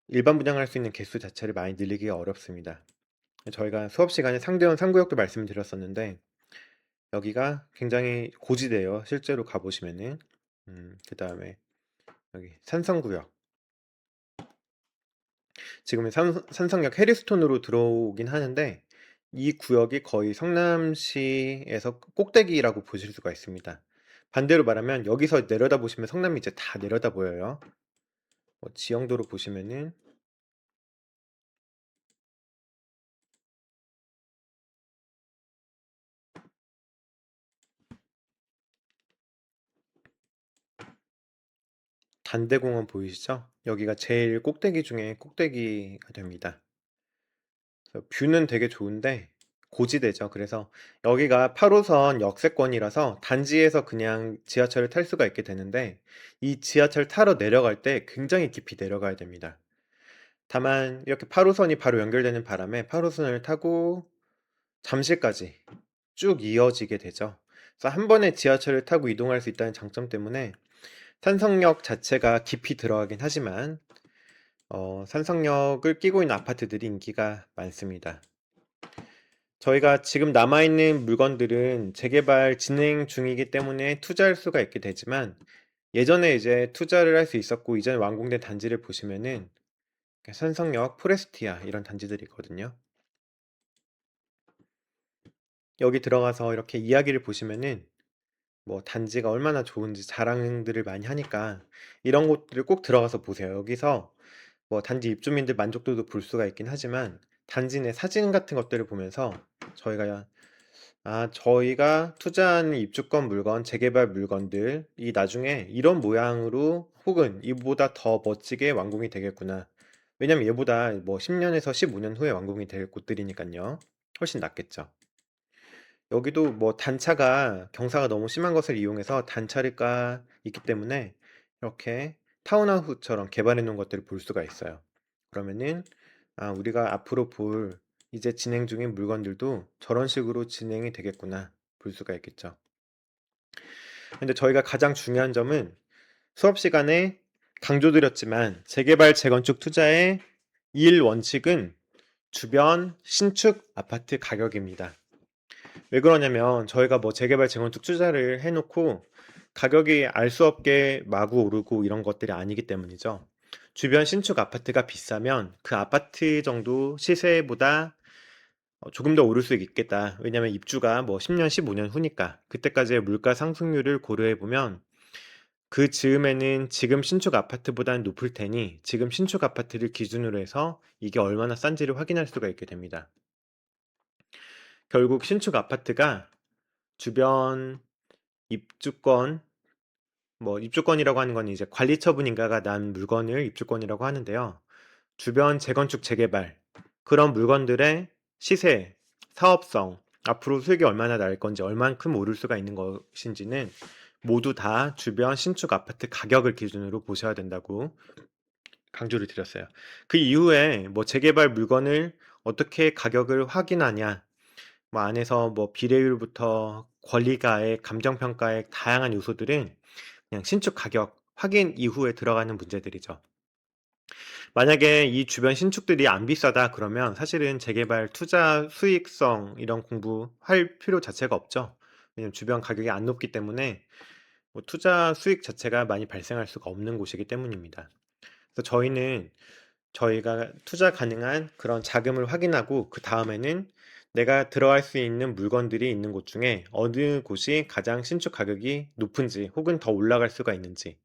일반 분양할 수 있는 개수 자체를 많이 늘리기가 어렵습니다. 저희가 수업 시간에 상대원 3구역도 말씀드렸었는데 여기가 굉장히 고지대예요. 실제로 가보시면은 그 다음에 여기 산성구역 지금은 산성역 해리스톤으로 들어오긴 하는데 이 구역이 거의 성남시에서 꼭대기라고 보실 수가 있습니다. 반대로 말하면 여기서 내려다 보시면 성남이 이제 다 내려다 보여요. 지형도로 보시면은 단대공원 보이시죠? 여기가 제일 꼭대기 중에 꼭대기가 됩니다. 그래서 뷰는 되게 좋은데 고지대죠. 그래서 여기가 8호선 역세권이라서 단지에서 그냥 지하철을 탈 수가 있게 되는데 이 지하철 타러 내려갈 때 굉장히 깊이 내려가야 됩니다. 다만 이렇게 8호선이 바로 연결되는 바람에 8호선을 타고 잠실까지 쭉 이어지게 되죠. 그래서 한 번에 지하철을 타고 이동할 수 있다는 장점 때문에 산성역 자체가 깊이 들어가긴 하지만 산성역을 끼고 있는 아파트들이 인기가 많습니다. 저희가 지금 남아있는 물건들은 재개발 진행 중이기 때문에 투자할 수가 있게 되지만 예전에 이제 투자를 할 수 있었고 이전에 완공된 단지를 보시면은 산성역, 포레스티아 이런 단지들이 있거든요. 여기 들어가서 이렇게 이야기를 보시면은 뭐 단지가 얼마나 좋은지 자랑들을 많이 하니까 이런 곳들을 꼭 들어가서 보세요. 여기서 뭐 단지 입주민들 만족도도 볼 수가 있긴 하지만 단지 내 사진 같은 것들을 보면서 저희가 투자한 입주권 물건, 재개발 물건들 이 나중에 이런 모양으로 혹은 이보다 더 멋지게 완공이 되겠구나. 왜냐면 얘보다 뭐 10년에서 15년 후에 완공이 될 곳들이니까요. 훨씬 낫겠죠. 여기도 뭐 단차가 경사가 너무 심한 것을 이용해서 단차가 있기 때문에 이렇게 타운하우스처럼 개발해 놓은 것들을 볼 수가 있어요. 그러면은 우리가 앞으로 볼 이제 진행 중인 물건들도 저런 식으로 진행이 되겠구나 볼 수가 있겠죠. 근데 저희가 가장 중요한 점은 수업 시간에 강조드렸지만 재개발 재건축 투자의 일 원칙은 주변 신축 아파트 가격입니다. 왜 그러냐면 저희가 뭐 재개발 재건축 투자를 해놓고 가격이 알 수 없게 마구 오르고 이런 것들이 아니기 때문이죠. 주변 신축 아파트가 비싸면 그 아파트 정도 시세보다 조금 더 오를 수 있겠다. 왜냐면 입주가 뭐 10년, 15년 후니까 그때까지의 물가 상승률을 고려해 보면 그 즈음에는 지금 신축 아파트보다는 높을 테니 지금 신축 아파트를 기준으로 해서 이게 얼마나 싼지를 확인할 수가 있게 됩니다. 결국 신축 아파트가 주변 입주권, 뭐 입주권이라고 하는 건 이제 관리처분인가가 난 물건을 입주권이라고 하는데요. 주변 재건축 재개발 그런 물건들의 시세, 사업성, 앞으로 수익이 얼마나 날 건지 얼만큼 오를 수가 있는 것인지는 모두 다 주변 신축 아파트 가격을 기준으로 보셔야 된다고 강조를 드렸어요. 그 이후에 뭐 재개발 물건을 어떻게 가격을 확인하냐, 뭐 안에서 뭐 비례율부터 권리가액, 감정평가액 다양한 요소들은 그냥 신축 가격 확인 이후에 들어가는 문제들이죠. 만약에 이 주변 신축들이 안 비싸다 그러면 사실은 재개발 투자 수익성 이런 공부할 필요 자체가 없죠. 왜냐면 주변 가격이 안 높기 때문에 뭐 투자 수익 자체가 많이 발생할 수가 없는 곳이기 때문입니다. 그래서 저희는 저희가 투자 가능한 그런 자금을 확인하고 그 다음에는 내가 들어갈 수 있는 물건들이 있는 곳 중에 어느 곳이 가장 신축 가격이 높은지 혹은 더 올라갈 수가 있는지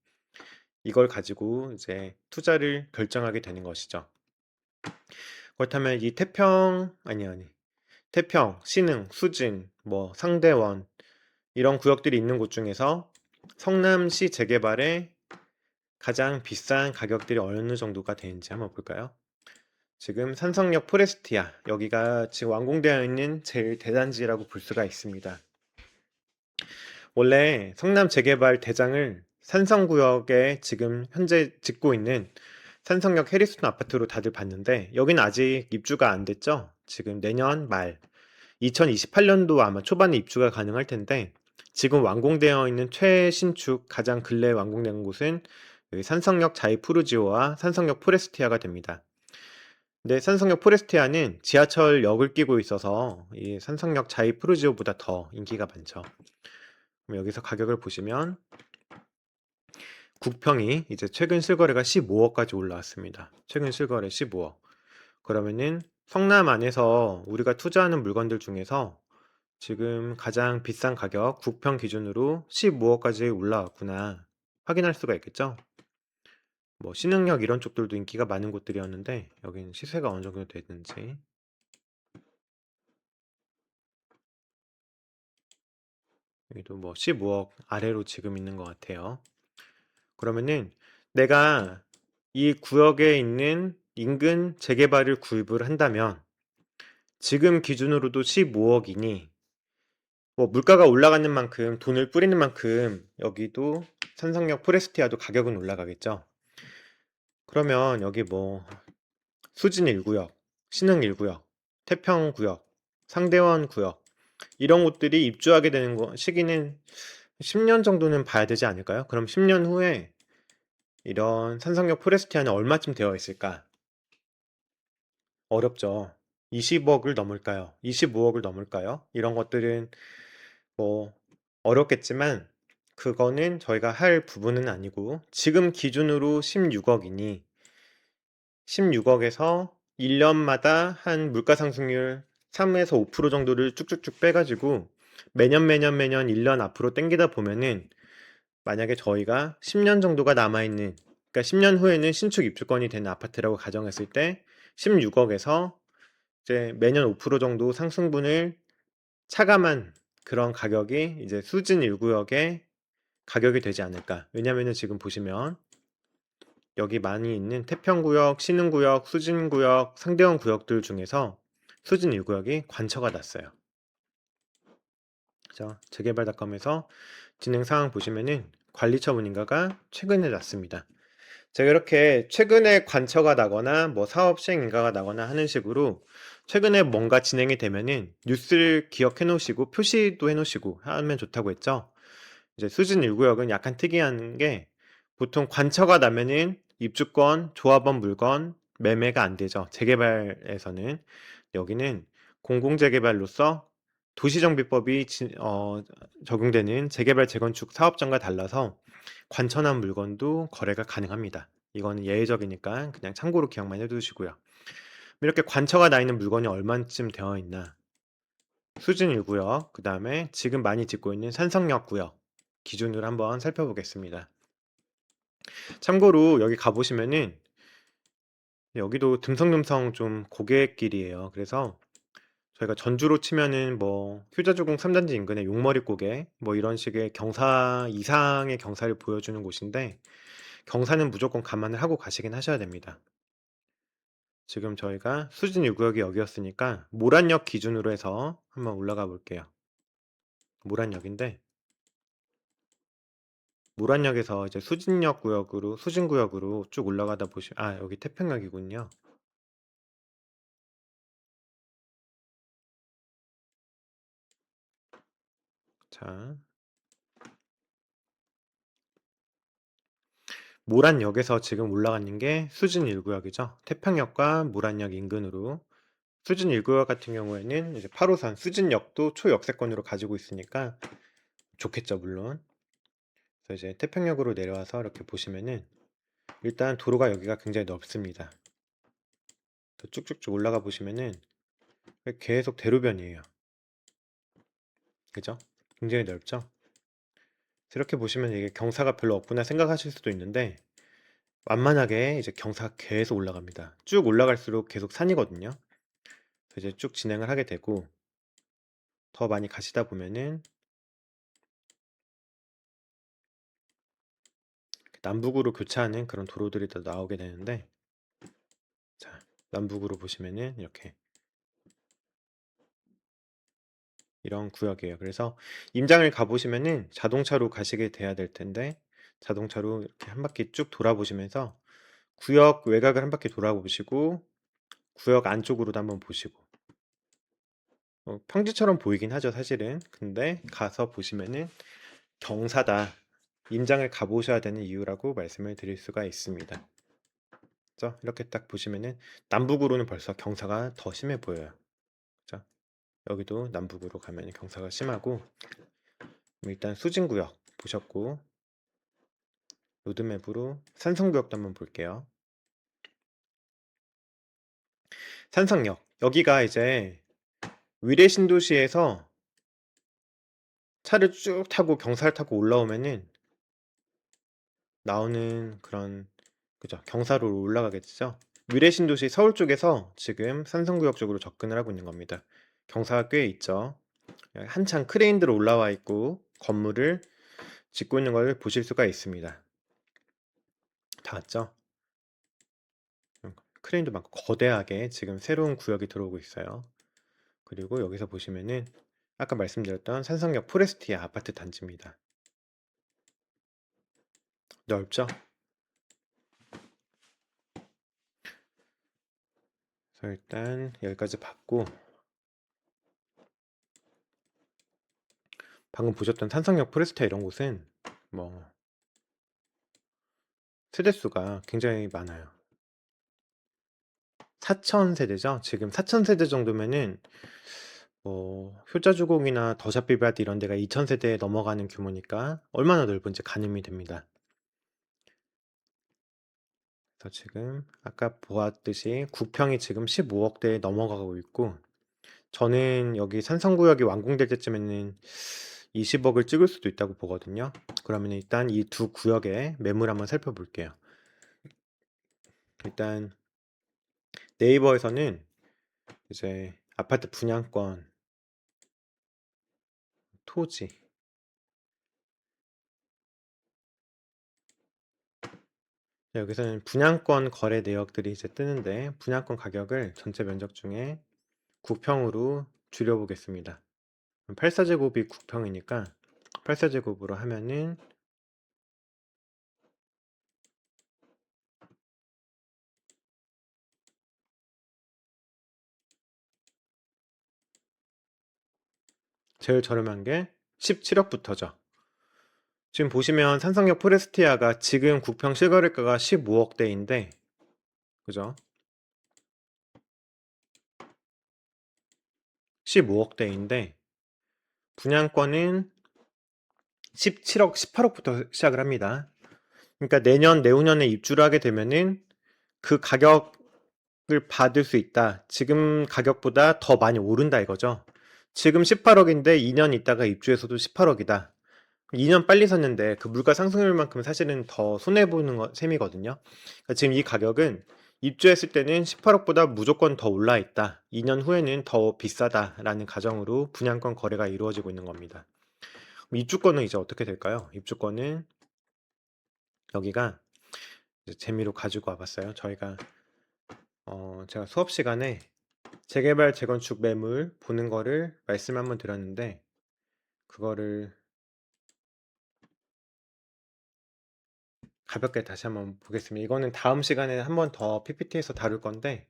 이걸 가지고 이제 투자를 결정하게 되는 것이죠. 그렇다면 이 태평, 신흥, 수진, 뭐 상대원 이런 구역들이 있는 곳 중에서 성남시 재개발에 가장 비싼 가격들이 어느 정도가 되는지 한번 볼까요? 지금 산성역 포레스티아 여기가 지금 완공되어 있는 제일 대단지라고 볼 수가 있습니다. 원래 성남 재개발 대장을 산성구역에 지금 현재 짓고 있는 산성역 해리스톤 아파트로 다들 봤는데 여기는 아직 입주가 안 됐죠? 지금 내년 말 2028년도 아마 초반에 입주가 가능할 텐데 지금 완공되어 있는 최신축 가장 근래에 완공된 곳은 여기 산성역 자이푸르지오와 산성역 포레스티아가 됩니다. 근데 산성역 포레스티아는 지하철역을 끼고 있어서 이 산성역 자이푸르지오보다 더 인기가 많죠. 그럼 여기서 가격을 보시면 국평이 이제 최근 실거래가 15억까지 올라왔습니다. 최근 실거래 15억. 그러면은 성남 안에서 우리가 투자하는 물건들 중에서 지금 가장 비싼 가격 국평 기준으로 15억까지 올라왔구나 확인할 수가 있겠죠. 뭐 신흥역 이런 쪽들도 인기가 많은 곳들이었는데 여기는 시세가 어느 정도 되는지 여기도 뭐 15억 아래로 지금 있는 것 같아요. 그러면은 내가 이 구역에 있는 인근 재개발을 구입을 한다면 지금 기준으로도 15억이니 뭐 물가가 올라가는 만큼 돈을 뿌리는 만큼 여기도 산성역 포레스티아도 가격은 올라가겠죠. 그러면 여기 뭐 수진 1구역, 신흥 1구역, 태평 구역, 상대원 구역 이런 곳들이 입주하게 되는 시기는 10년 정도는 봐야 되지 않을까요? 그럼 10년 후에 이런 산성역 포레스티아는 얼마쯤 되어 있을까? 어렵죠. 20억을 넘을까요? 25억을 넘을까요? 이런 것들은 뭐 어렵겠지만 그거는 저희가 할 부분은 아니고 지금 기준으로 16억이니 16억에서 1년마다 한 물가 상승률 3에서 5% 정도를 쭉쭉쭉 빼가지고 매년, 매년, 매년 1년 앞으로 당기다 보면은 만약에 저희가 10년 정도가 남아 있는, 그러니까 10년 후에는 신축 입주권이 되는 아파트라고 가정했을 때 16억 억에서 이제 매년 5% 정도 상승분을 차감한 그런 가격이 이제 수진 1 구역의 가격이 되지 않을까. 왜냐면은 지금 보시면 여기 많이 있는 태평구역, 신흥구역, 수진구역, 상대원 구역들 중에서 수진 1 구역이 관처가 났어요. 그죠? 재개발닷컴에서 진행 상황 보시면은 관리 처분인가가 최근에 났습니다. 제가 이렇게 최근에 관처가 나거나 뭐 사업 시행 인가가 나거나 하는 식으로 최근에 뭔가 진행이 되면은 뉴스를 기억해 놓으시고 표시도 해 놓으시고 하면 좋다고 했죠. 이제 수진 1 구역은 약간 특이한 게 보통 관처가 나면은 입주권, 조합원 물건 매매가 안 되죠, 재개발에서는. 여기는 공공재개발로서 도시정비법이 적용되는 재개발, 재건축 사업장과 달라서 관처난 물건도 거래가 가능합니다. 이거는 예외적이니까 그냥 참고로 기억만 해 두시고요. 이렇게 관처가 나 있는 물건이 얼마쯤 되어 있나. 수진 1 구역, 그다음에 지금 많이 짓고 있는 산성역 구역 기준으로 한번 살펴보겠습니다. 참고로 여기 가 보시면은 여기도 듬성듬성 좀 고갯길이에요. 그래서 저희가 전주로 치면은 뭐 효자조공 3 단지 인근의 용머리 고개 뭐 이런 식의 경사 이상의 경사를 보여주는 곳인데, 경사는 무조건 감안을 하고 가시긴 하셔야 됩니다. 지금 저희가 수진 1 구역이 여기였으니까 모란역 기준으로 해서 한번 올라가 볼게요. 모란역인데, 모란역에서 이제 수진역 구역으로 수진구역으로 쭉 올라가다 보시 여기 태평역이군요. 자, 모란역에서 지금 올라가는 게 수진 1 구역이죠. 태평역과 모란역 인근으로. 수진 1 구역 같은 경우에는 이제 8 호선 수진역도 초역세권으로 가지고 있으니까 좋겠죠, 물론. 그래서 이제 태평역으로 내려와서 이렇게 보시면은 일단 도로가 여기가 굉장히 넓습니다. 쭉쭉쭉 올라가 보시면은 계속 대로변이에요. 그죠? 굉장히 넓죠? 이렇게 보시면 이게 경사가 별로 없구나 생각하실 수도 있는데, 완만하게 이제 경사가 계속 올라갑니다. 쭉 올라갈수록 계속 산이거든요. 그래서 이제 쭉 진행을 하게 되고, 더 많이 가시다 보면은 남북으로 교차하는 그런 도로들이 더 나오게 되는데, 자, 남북으로 보시면은 이렇게 이런 구역이에요. 그래서 임장을 가보시면은 자동차로 가시게 돼야 될 텐데, 자동차로 이렇게 한 바퀴 쭉 돌아보시면서 구역 외곽을 한 바퀴 돌아보시고 구역 안쪽으로도 한번 보시고, 평지처럼 보이긴 하죠, 사실은. 근데 가서 보시면은 경사다. 임장을 가보셔야 되는 이유라고 말씀을 드릴 수가 있습니다. 그죠? 이렇게 딱 보시면은 남북으로는 벌써 경사가 더 심해 보여요. 그죠? 여기도 남북으로 가면 경사가 심하고, 일단 수진구역 보셨고, 로드맵으로 산성구역도 한번 볼게요. 산성역. 여기가 이제 위례신도시에서 차를 쭉 타고 경사를 타고 올라오면은 나오는 그런, 그죠, 경사로로 올라가겠죠. 위례신도시 서울 쪽에서 지금 산성구역 쪽으로 접근을 하고 있는 겁니다. 경사가 꽤 있죠. 한창 크레인들로 올라와 있고 건물을 짓고 있는 걸 보실 수가 있습니다. 다 왔죠? 크레인도 많고 거대하게 지금 새로운 구역이 들어오고 있어요. 그리고 여기서 보시면은 아까 말씀드렸던 산성역 포레스티아 아파트 단지입니다. 넓죠? 그래서 일단 여기까지 봤고, 방금 보셨던 산성역 포레스티아 이런 곳은 뭐 세대수가 굉장히 많아요. 4천 세대죠. 지금 4천 세대 정도면은 뭐 효자주공이나 더샵비바디 이런 데가 2천 세대에 넘어가는 규모니까 얼마나 넓은지 가늠이 됩니다. 그래서 지금 아까 보았듯이 구평이 지금 15억대에 넘어가고 있고, 저는 여기 산성구역이 완공될 때쯤에는 20억을 찍을 수도 있다고 보거든요. 그러면 일단 이 두 구역의 매물 한번 살펴볼게요. 일단 네이버에서는 이제 아파트 분양권, 토지, 여기서는 분양권 거래 내역들이 이제 뜨는데 분양권 가격을 전체 면적 중에 9평으로 줄여보겠습니다. 84제곱이 9평이니까 84제곱으로 하면은 제일 저렴한 게 17억부터죠. 지금 보시면 산성역 포레스티아가 지금 9평 실거래가가 15억대인데, 그죠? 15억대인데, 분양권은 17억, 18억부터 시작을 합니다. 그러니까 내년, 내후년에 입주를 하게 되면은 그 가격을 받을 수 있다. 지금 가격보다 더 많이 오른다 이거죠. 지금 18억인데 2년 있다가 입주해서도 18억이다. 2년 빨리 샀는데 그 물가 상승률만큼 사실은 더 손해보는 셈이거든요. 그러니까 지금 이 가격은 입주했을 때는 18억보다 무조건 더 올라 있다. 2년 후에는 더 비싸다라는 가정으로 분양권 거래가 이루어지고 있는 겁니다. 그럼 입주권은 이제 어떻게 될까요? 입주권은 여기가 이제 재미로 가지고 와봤어요. 제가 수업 시간에 재개발, 재건축 매물 보는 거를 말씀 한번 드렸는데 그거를 가볍게 다시 한번 보겠습니다. 이거는 다음 시간에 한번 더 PPT에서 다룰 건데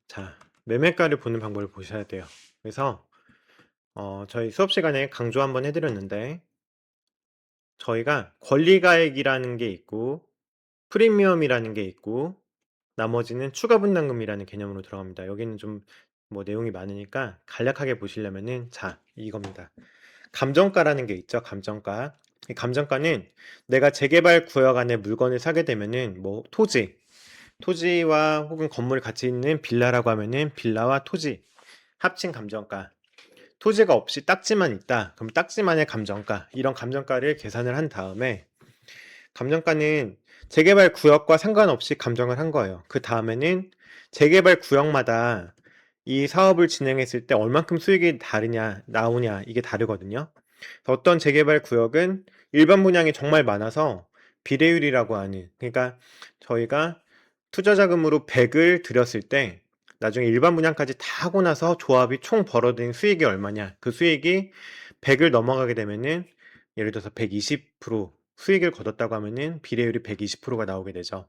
자, 매매가를 보는 방법을 보셔야 돼요. 그래서 저희 수업 시간에 강조 한번 해드렸는데 저희가 권리가액이라는 게 있고 프리미엄이라는 게 있고 나머지는 추가 분담금이라는 개념으로 들어갑니다. 여기는 좀 뭐 내용이 많으니까 간략하게 보시려면은 자, 이겁니다. 감정가라는 게 있죠. 감정가. 이 감정가는 내가 재개발 구역 안에 물건을 사게 되면은 뭐 토지와 혹은 건물이 같이 있는 빌라라고 하면은 빌라와 토지 합친 감정가. 토지가 없이 딱지만 있다. 그럼 딱지만의 감정가. 이런 감정가를 계산을 한 다음에 감정가는 재개발 구역과 상관없이 감정을 한 거예요. 그 다음에는 재개발 구역마다 이 사업을 진행했을 때 얼만큼 수익이 나오냐, 이게 다르거든요. 어떤 재개발 구역은 일반 분양이 정말 많아서 비례율이라고 하는, 그러니까 저희가 투자 자금으로 100을 들였을 때 나중에 일반 분양까지 다 하고 나서 조합이 총 벌어들인 수익이 얼마냐. 그 수익이 100을 넘어가게 되면은 예를 들어서 120% 수익을 거뒀다고 하면은 비례율이 120%가 나오게 되죠.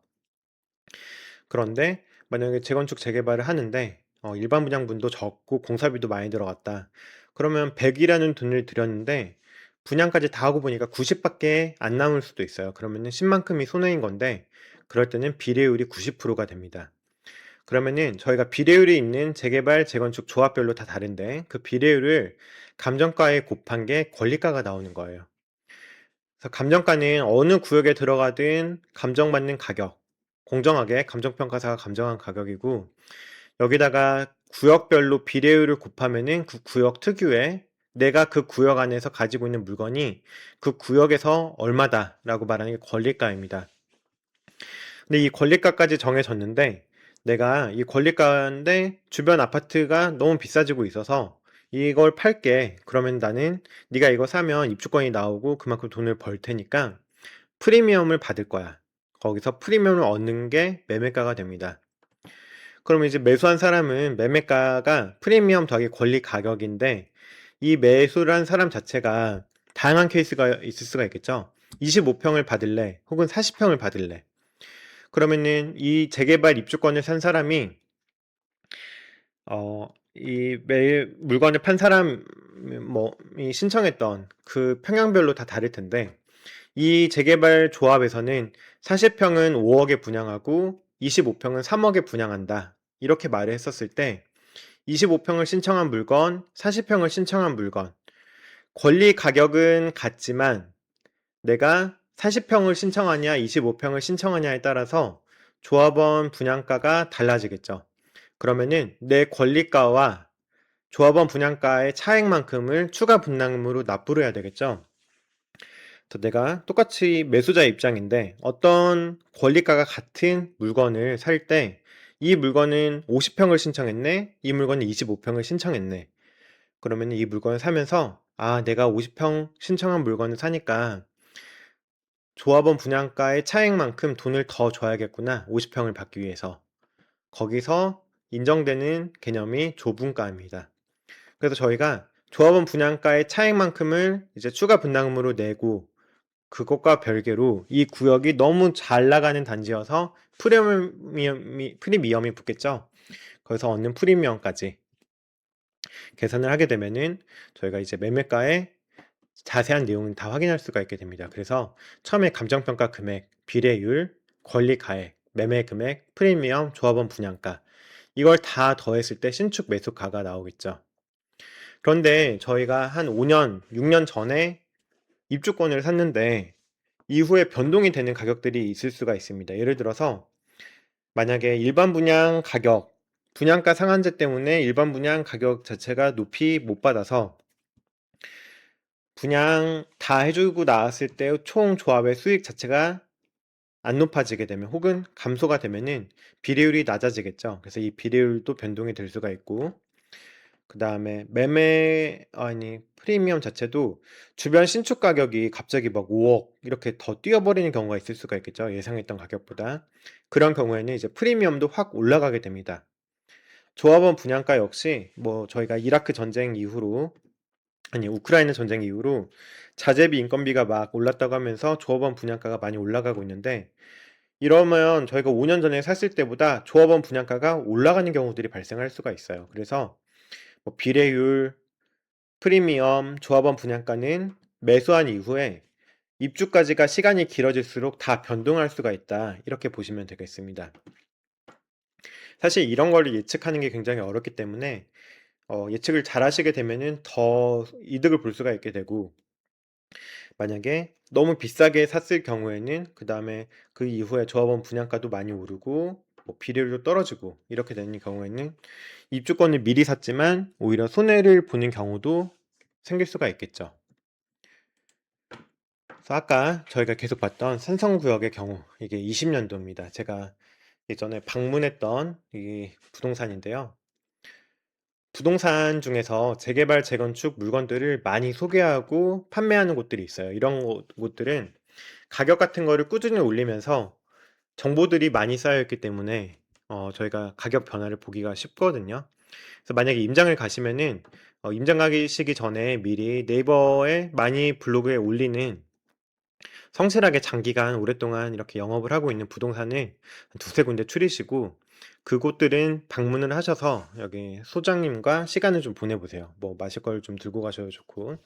그런데 만약에 재건축 재개발을 하는데 일반 분양분도 적고 공사비도 많이 들어갔다. 그러면 100이라는 돈을 들였는데 분양까지 다 하고 보니까 90밖에 안 남을 수도 있어요. 그러면은 10만큼이 손해인 건데 그럴 때는 비례율이 90%가 됩니다. 그러면은 저희가 비례율이 있는 재개발, 재건축 조합별로 다 다른데 그 비례율을 감정가에 곱한 게 권리가가 나오는 거예요. 그래서 감정가는 어느 구역에 들어가든 감정받는 가격, 공정하게 감정평가사가 감정한 가격이고 여기다가 구역별로 비례율을 곱하면은 그 구역 특유의 내가 그 구역 안에서 가지고 있는 물건이 그 구역에서 얼마다라고 말하는 게 권리가입니다. 근데 이 권리가까지 정해졌는데 내가 이 권리가인데 주변 아파트가 너무 비싸지고 있어서 이걸 팔게. 그러면 나는 네가 이거 사면 입주권이 나오고 그만큼 돈을 벌 테니까 프리미엄을 받을 거야. 거기서 프리미엄을 얻는 게 매매가가 됩니다. 그러면 이제 매수한 사람은 매매가가 프리미엄 더하기 권리 가격인데 이 매수를 한 사람 자체가 다양한 케이스가 있을 수가 있겠죠. 25평을 받을래 혹은 40평을 받을래. 그러면은 이 재개발 입주권을 산 사람이 이 매일 물건을 판 사람 뭐이 신청했던 그 평양별로 다 다를 텐데 이 재개발 조합에서는 40평은 5억에 분양하고 25평은 3억에 분양한다. 이렇게 말을 했었을 때 25평을 신청한 물건, 40평을 신청한 물건 권리 가격은 같지만 내가 40평을 신청하냐, 25평을 신청하냐에 따라서 조합원 분양가가 달라지겠죠. 그러면은 내 권리가와 조합원 분양가의 차액만큼을 추가 분담금으로 납부를 해야 되겠죠. 그래서 내가 똑같이 매수자 입장인데 어떤 권리가가 같은 물건을 살 때 이 물건은 50평을 신청했네, 이 물건은 25평을 신청했네. 그러면 이 물건을 사면서 내가 50평 신청한 물건을 사니까 조합원 분양가의 차액만큼 돈을 더 줘야겠구나. 50평을 받기 위해서. 거기서 인정되는 개념이 조분가입니다. 그래서 저희가 조합원 분양가의 차액만큼을 이제 추가 분담금으로 내고 그것과 별개로 이 구역이 너무 잘 나가는 단지여서 프리미엄이 붙겠죠. 거기서 얻는 프리미엄까지 계산을 하게 되면은 저희가 이제 매매가의 자세한 내용은 다 확인할 수가 있게 됩니다. 그래서 처음에 감정평가 금액, 비례율, 권리 가액, 매매 금액, 프리미엄, 조합원 분양가 이걸 다 더했을 때 신축 매수가가 나오겠죠. 그런데 저희가 한 5년, 6년 전에 입주권을 샀는데 이후에 변동이 되는 가격들이 있을 수가 있습니다. 예를 들어서 만약에 일반 분양 가격, 분양가 상한제 때문에 일반 분양 가격 자체가 높이 못 받아서 분양 다 해주고 나왔을 때 총 조합의 수익 자체가 안 높아지게 되면 혹은 감소가 되면은 비례율이 낮아지겠죠. 그래서 이 비례율도 변동이 될 수가 있고 그 다음에 프리미엄 자체도 주변 신축 가격이 갑자기 막 5억 이렇게 더 뛰어버리는 경우가 있을 수가 있겠죠. 예상했던 가격보다. 그런 경우에는 이제 프리미엄도 확 올라가게 됩니다. 조합원 분양가 역시 뭐 저희가 이라크 전쟁 이후로 우크라이나 전쟁 이후로 자재비 인건비가 막 올랐다고 하면서 조합원 분양가가 많이 올라가고 있는데 이러면 저희가 5년 전에 샀을 때보다 조합원 분양가가 올라가는 경우들이 발생할 수가 있어요. 그래서 뭐 비례율, 프리미엄, 조합원 분양가는 매수한 이후에 입주까지가 시간이 길어질수록 다 변동할 수가 있다. 이렇게 보시면 되겠습니다. 사실 이런 거를 예측하는 게 굉장히 어렵기 때문에 예측을 잘 하시게 되면은 더 이득을 볼 수가 있게 되고 만약에 너무 비싸게 샀을 경우에는 그 다음에 그 이후에 조합원 분양가도 많이 오르고 뭐 비례율도 떨어지고 이렇게 되는 경우에는 입주권을 미리 샀지만 오히려 손해를 보는 경우도 생길 수가 있겠죠. 그래서 아까 저희가 계속 봤던 산성구역의 경우 이게 20년도입니다. 제가 예전에 방문했던 이 부동산인데요. 부동산 중에서 재개발, 재건축 물건들을 많이 소개하고 판매하는 곳들이 있어요. 이런 곳들은 가격 같은 거를 꾸준히 올리면서 정보들이 많이 쌓여 있기 때문에 저희가 가격 변화를 보기가 쉽거든요. 그래서 만약에 임장을 가시면은 임장 가시기 전에 미리 네이버에 많이 블로그에 올리는 성실하게 장기간 오랫동안 이렇게 영업을 하고 있는 부동산을 한 두세 군데 추리시고 그곳들은 방문을 하셔서 여기 소장님과 시간을 좀 보내보세요. 뭐 마실 걸 좀 들고 가셔도 좋고.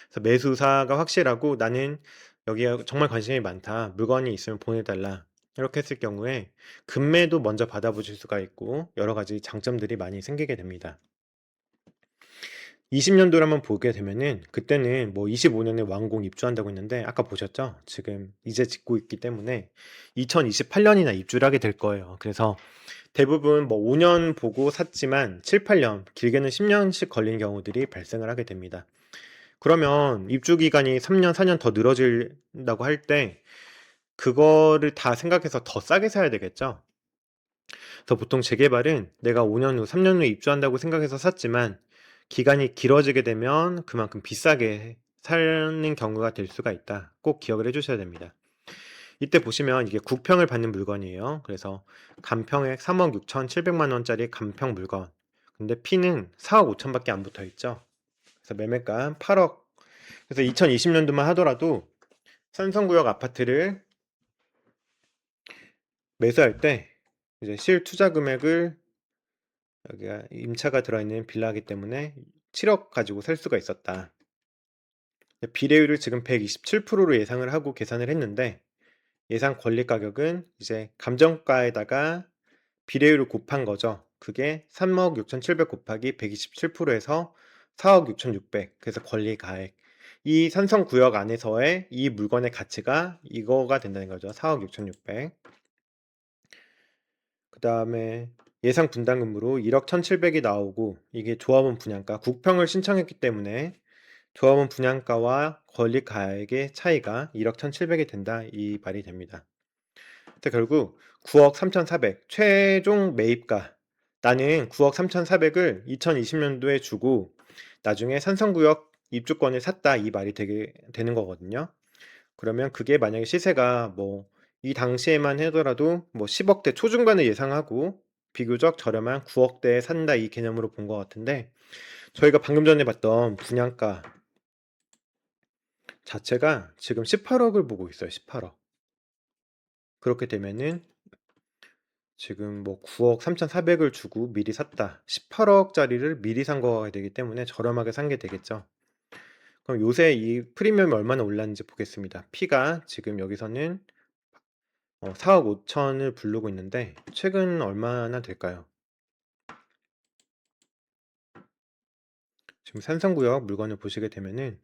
그래서 매수사가 확실하고 나는 여기에 정말 관심이 많다. 물건이 있으면 보내달라. 이렇게 했을 경우에 금매도 먼저 받아보실 수가 있고 여러 가지 장점들이 많이 생기게 됩니다. 20년도를 한번 보게 되면은 그때는 뭐 25년에 완공 입주한다고 했는데 아까 보셨죠? 지금 이제 짓고 있기 때문에 2028년이나 입주를 하게 될 거예요. 그래서 대부분 뭐 5년 보고 샀지만 7, 8년, 길게는 10년씩 걸리는 경우들이 발생을 하게 됩니다. 그러면 입주 기간이 3년, 4년 더 늘어진다고 할 때 그거를 다 생각해서 더 싸게 사야 되겠죠? 그래서 보통 재개발은 내가 5년 후, 3년 후에 입주한다고 생각해서 샀지만 기간이 길어지게 되면 그만큼 비싸게 사는 경우가 될 수가 있다. 꼭 기억을 해주셔야 됩니다. 이때 보시면 이게 국평을 받는 물건이에요. 그래서 간평액 3억 6,700만 원짜리 간평 물건. 근데 P는 4억 5천밖에 안 붙어 있죠. 그래서 매매가 8억. 그래서 2020년도만 하더라도 산성구역 아파트를 매수할 때 이제 실투자 금액을 여기가 임차가 들어있는 빌라이기 때문에 7억 가지고 살 수가 있었다. 비례율을 지금 127%로 예상을 하고 계산을 했는데 예상 권리 가격은 이제 감정가에다가 비례율을 곱한 거죠. 그게 3억 6,700 곱하기 127%에서 4억 6,600. 그래서 권리 가액. 이 산성구역 안에서의 이 물건의 가치가 이거가 된다는 거죠. 4억 6,600. 그다음에 예상 분담금으로 1억 1,700이 나오고 이게 조합원 분양가 국평을 신청했기 때문에 조합원 분양가와 권리 가액의 차이가 1억 1,700이 된다 이 말이 됩니다. 근데 결국 9억 3,400 최종 매입가 나는 9억 3,400을 2020년도에 주고 나중에 산성구역 입주권을 샀다 이 말이 되는 거거든요. 그러면 그게 만약에 시세가 뭐 이 당시에만 하더라도 뭐 10억대 초중반을 예상하고 비교적 저렴한 9억대에 산다 이 개념으로 본 것 같은데 저희가 방금 전에 봤던 분양가 자체가 지금 18억을 보고 있어요. 18억. 그렇게 되면은 지금 뭐 9억 3,400을 주고 미리 샀다. 18억짜리를 미리 산 거가 되기 때문에 저렴하게 산 게 되겠죠. 그럼 요새 이 프리미엄이 얼마나 올랐는지 보겠습니다. P가 지금 여기서는 4억 5천을 부르고 있는데 최근 얼마나 될까요? 지금 산성구역 물건을 보시게 되면은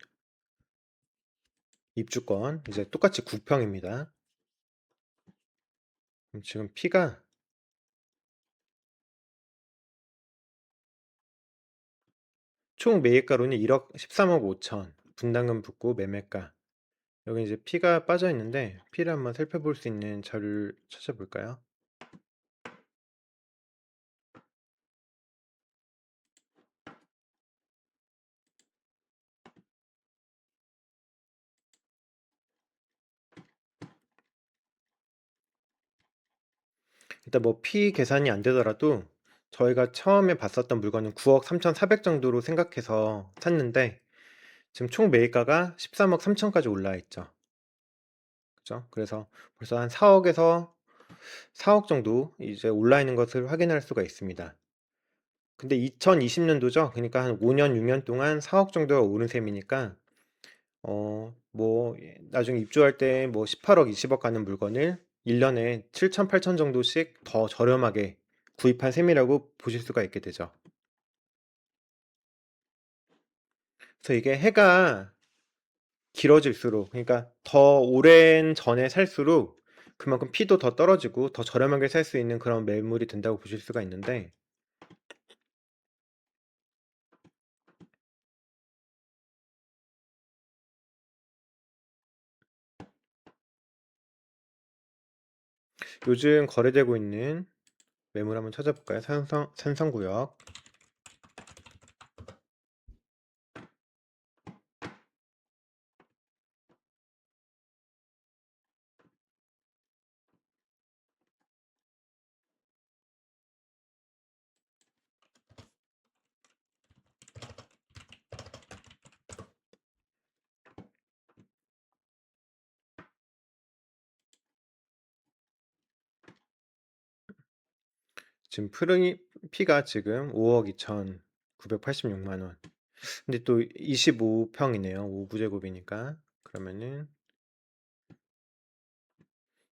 입주권 이제 똑같이 9평입니다. 지금 P가 총 매입가로는 1억 13억 5천 분담금 붙고 매매가 여기 이제 P가 빠져 있는데 P를 한번 살펴볼 수 있는 자료를 찾아볼까요? 일단 뭐 P 계산이 안 되더라도 저희가 처음에 봤었던 물건은 9억 3,400 정도로 생각해서 샀는데 지금 총 매입가가 13억 3천까지 올라와 있죠. 그죠? 그래서 벌써 한 4억에서 4억 정도 이제 올라 있는 것을 확인할 수가 있습니다. 근데 2020년도죠. 그러니까 한 5년, 6년 동안 4억 정도가 오른 셈이니까 뭐 나중에 입주할 때 뭐 18억, 20억 가는 물건을 1년에 7천, 8천 정도씩 더 저렴하게 구입한 셈이라고 보실 수가 있게 되죠. 그래서 이게 해가 길어질수록 그러니까 더 오랜 전에 살수록 그만큼 피도 더 떨어지고 더 저렴하게 살 수 있는 그런 매물이 된다고 보실 수가 있는데 요즘 거래되고 있는 매물 한번 찾아볼까요? 산성구역. 지금 피가 지금 5억 2,986만 원. 근데 또 25평이네요. 5구제곱이니까. 그러면은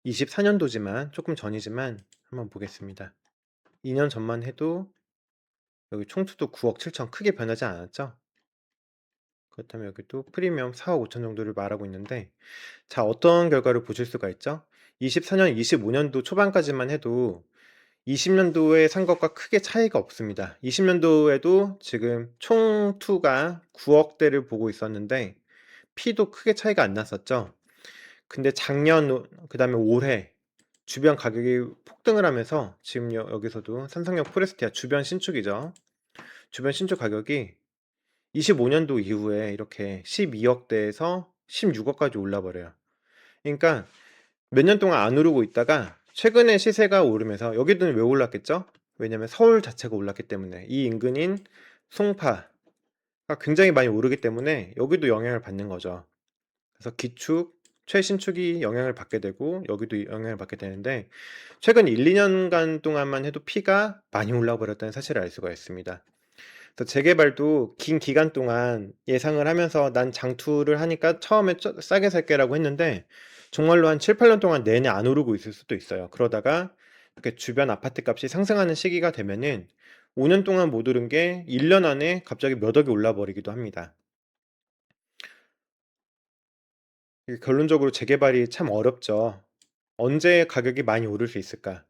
24년도지만 조금 전이지만 한번 보겠습니다. 2년 전만 해도 여기 총투도 9억 7천 크게 변하지 않았죠? 그렇다면 여기 또 프리미엄 4억 5천 정도를 말하고 있는데 자, 어떤 결과를 보실 수가 있죠? 24년, 25년도 초반까지만 해도 20년도에 산 것과 크게 차이가 없습니다. 20년도에도 지금 총 투가 9억대를 보고 있었는데 P도 크게 차이가 안 났었죠. 근데 작년 그다음에 올해 주변 가격이 폭등을 하면서 지금 여기서도 삼성역 포레스티아 주변 신축이죠. 주변 신축 가격이 25년도 이후에 이렇게 12억대에서 16억까지 올라 버려요. 그러니까 몇 년 동안 안 오르고 있다가 최근에 시세가 오르면서 여기는 왜 올랐겠죠? 왜냐면 서울 자체가 올랐기 때문에 이 인근인 송파가 굉장히 많이 오르기 때문에 여기도 영향을 받는 거죠. 그래서 기축, 최신축이 영향을 받게 되고 여기도 영향을 받게 되는데 최근 1, 2년간 동안만 해도 피가 많이 올라 버렸다는 사실을 알 수가 있습니다. 그래서 재개발도 긴 기간 동안 예상을 하면서 난 장투를 하니까 처음에 싸게 살게라고 했는데 정말로 한 7, 8년 동안 내내 안 오르고 있을 수도 있어요. 그러다가 이렇게 주변 아파트 값이 상승하는 시기가 되면은 5년 동안 못 오른 게 1년 안에 갑자기 몇 억이 올라 버리기도 합니다. 결론적으로 재개발이 참 어렵죠. 언제 가격이 많이 오를 수 있을까?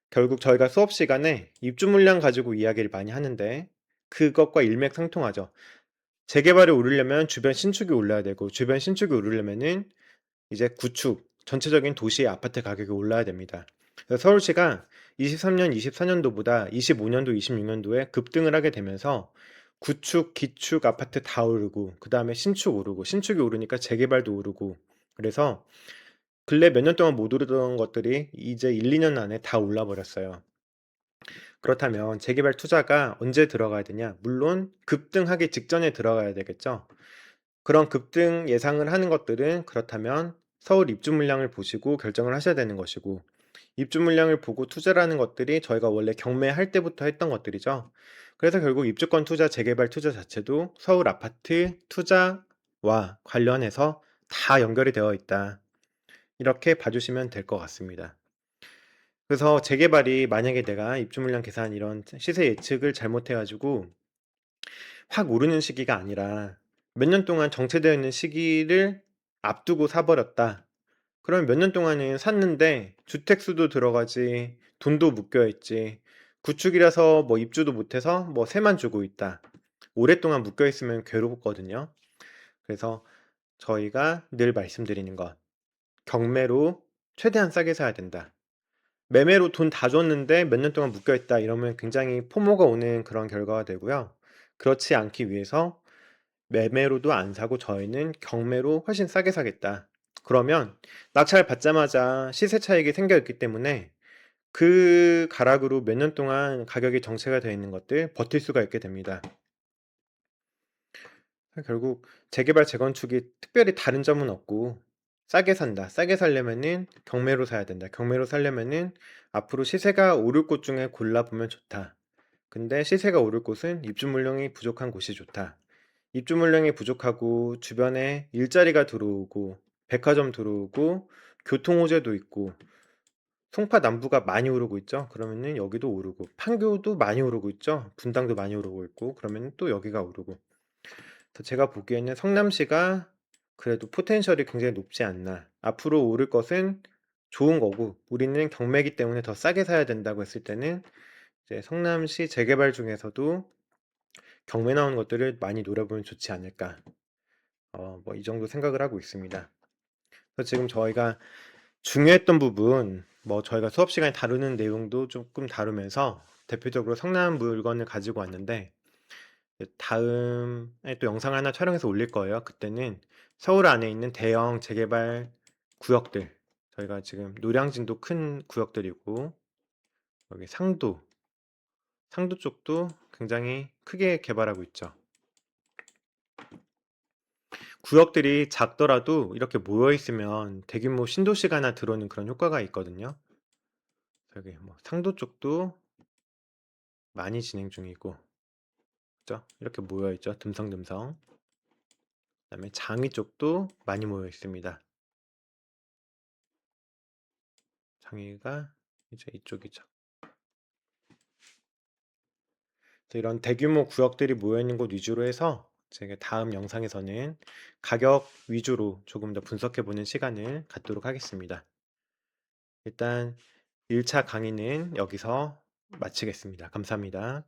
결국 저희가 수업 시간에 입주 물량 가지고 이야기를 많이 하는데 그것과 일맥상통하죠. 재개발이 오르려면 주변 신축이 올라야 되고 주변 신축이 오르려면은 이제 구축, 전체적인 도시의 아파트 가격이 올라야 됩니다. 그래서 서울시가 23년, 24년도보다 25년도, 26년도에 급등을 하게 되면서 구축, 기축 아파트 다 오르고 그다음에 신축 오르고 신축이 오르니까 재개발도 오르고 그래서 근래 몇 년 동안 못 오르던 것들이 이제 1, 2년 안에 다 올라 버렸어요. 그렇다면 재개발 투자가 언제 들어가야 되냐? 물론 급등하기 직전에 들어가야 되겠죠. 그런 급등 예상을 하는 것들은 그렇다면 서울 입주 물량을 보시고 결정을 하셔야 되는 것이고 입주 물량을 보고 투자를 하는 것들이 저희가 원래 경매할 때부터 했던 것들이죠. 그래서 결국 입주권 투자, 재개발 투자 자체도 서울 아파트 투자와 관련해서 다 연결이 되어 있다. 이렇게 봐주시면 될 것 같습니다. 그래서 재개발이 만약에 내가 입주 물량 계산 이런 시세 예측을 잘못해가지고 확 오르는 시기가 아니라 몇 년 동안 정체되어 있는 시기를 앞두고 사버렸다. 그러면 몇 년 동안은 샀는데 주택수도 들어가지, 돈도 묶여 있지, 구축이라서 뭐 입주도 못해서 뭐 세만 주고 있다. 오랫동안 묶여 있으면 괴롭거든요. 그래서 저희가 늘 말씀드리는 것, 경매로 최대한 싸게 사야 된다. 매매로 돈 다 줬는데 몇 년 동안 묶여 있다 이러면 굉장히 포모가 오는 그런 결과가 되고요. 그렇지 않기 위해서 매매로도 안 사고 저희는 경매로 훨씬 싸게 사겠다. 그러면 낙찰 받자마자 시세 차익이 생겨 있기 때문에 그 가락으로 몇 년 동안 가격이 정체가 되어 있는 것들 버틸 수가 있게 됩니다. 결국 재개발, 재건축이 특별히 다른 점은 없고 싸게 산다. 싸게 살려면은 경매로 사야 된다. 경매로 살려면은 앞으로 시세가 오를 곳 중에 골라보면 좋다. 근데 시세가 오를 곳은 입주 물량이 부족한 곳이 좋다. 입주 물량이 부족하고 주변에 일자리가 들어오고 백화점 들어오고 교통 호재도 있고 송파 남부가 많이 오르고 있죠. 그러면은 여기도 오르고 판교도 많이 오르고 있죠. 분당도 많이 오르고 있고 그러면 또 여기가 오르고. 그래서 제가 보기에는 성남시가 그래도 포텐셜이 굉장히 높지 않나. 앞으로 오를 것은 좋은 거고 우리는 경매기 때문에 더 싸게 사야 된다고 했을 때는 이제 성남시 재개발 중에서도 경매 나오는 것들을 많이 노려보면 좋지 않을까. 뭐 이 정도 생각을 하고 있습니다. 그래서 지금 저희가 중요했던 부분, 뭐 저희가 수업 시간에 다루는 내용도 조금 다루면서 대표적으로 성남 물건을 가지고 왔는데 다음에 또 영상 하나 촬영해서 올릴 거예요. 그때는 서울 안에 있는 대형 재개발 구역들, 저희가 지금 노량진도 큰 구역들이고 여기 상도 쪽도 굉장히 크게 개발하고 있죠. 구역들이 작더라도 이렇게 모여 있으면 대규모 신도시가 하나 들어오는 그런 효과가 있거든요. 여기 뭐 상도 쪽도 많이 진행 중이고, 그죠? 이렇게 모여 있죠. 듬성듬성. 그다음에 장위 쪽도 많이 모여 있습니다. 장위가 이제 이쪽이죠. 그래서 이런 대규모 구역들이 모여 있는 곳 위주로 해서 제가 다음 영상에서는 가격 위주로 조금 더 분석해 보는 시간을 갖도록 하겠습니다. 일단 1차 강의는 여기서 마치겠습니다. 감사합니다.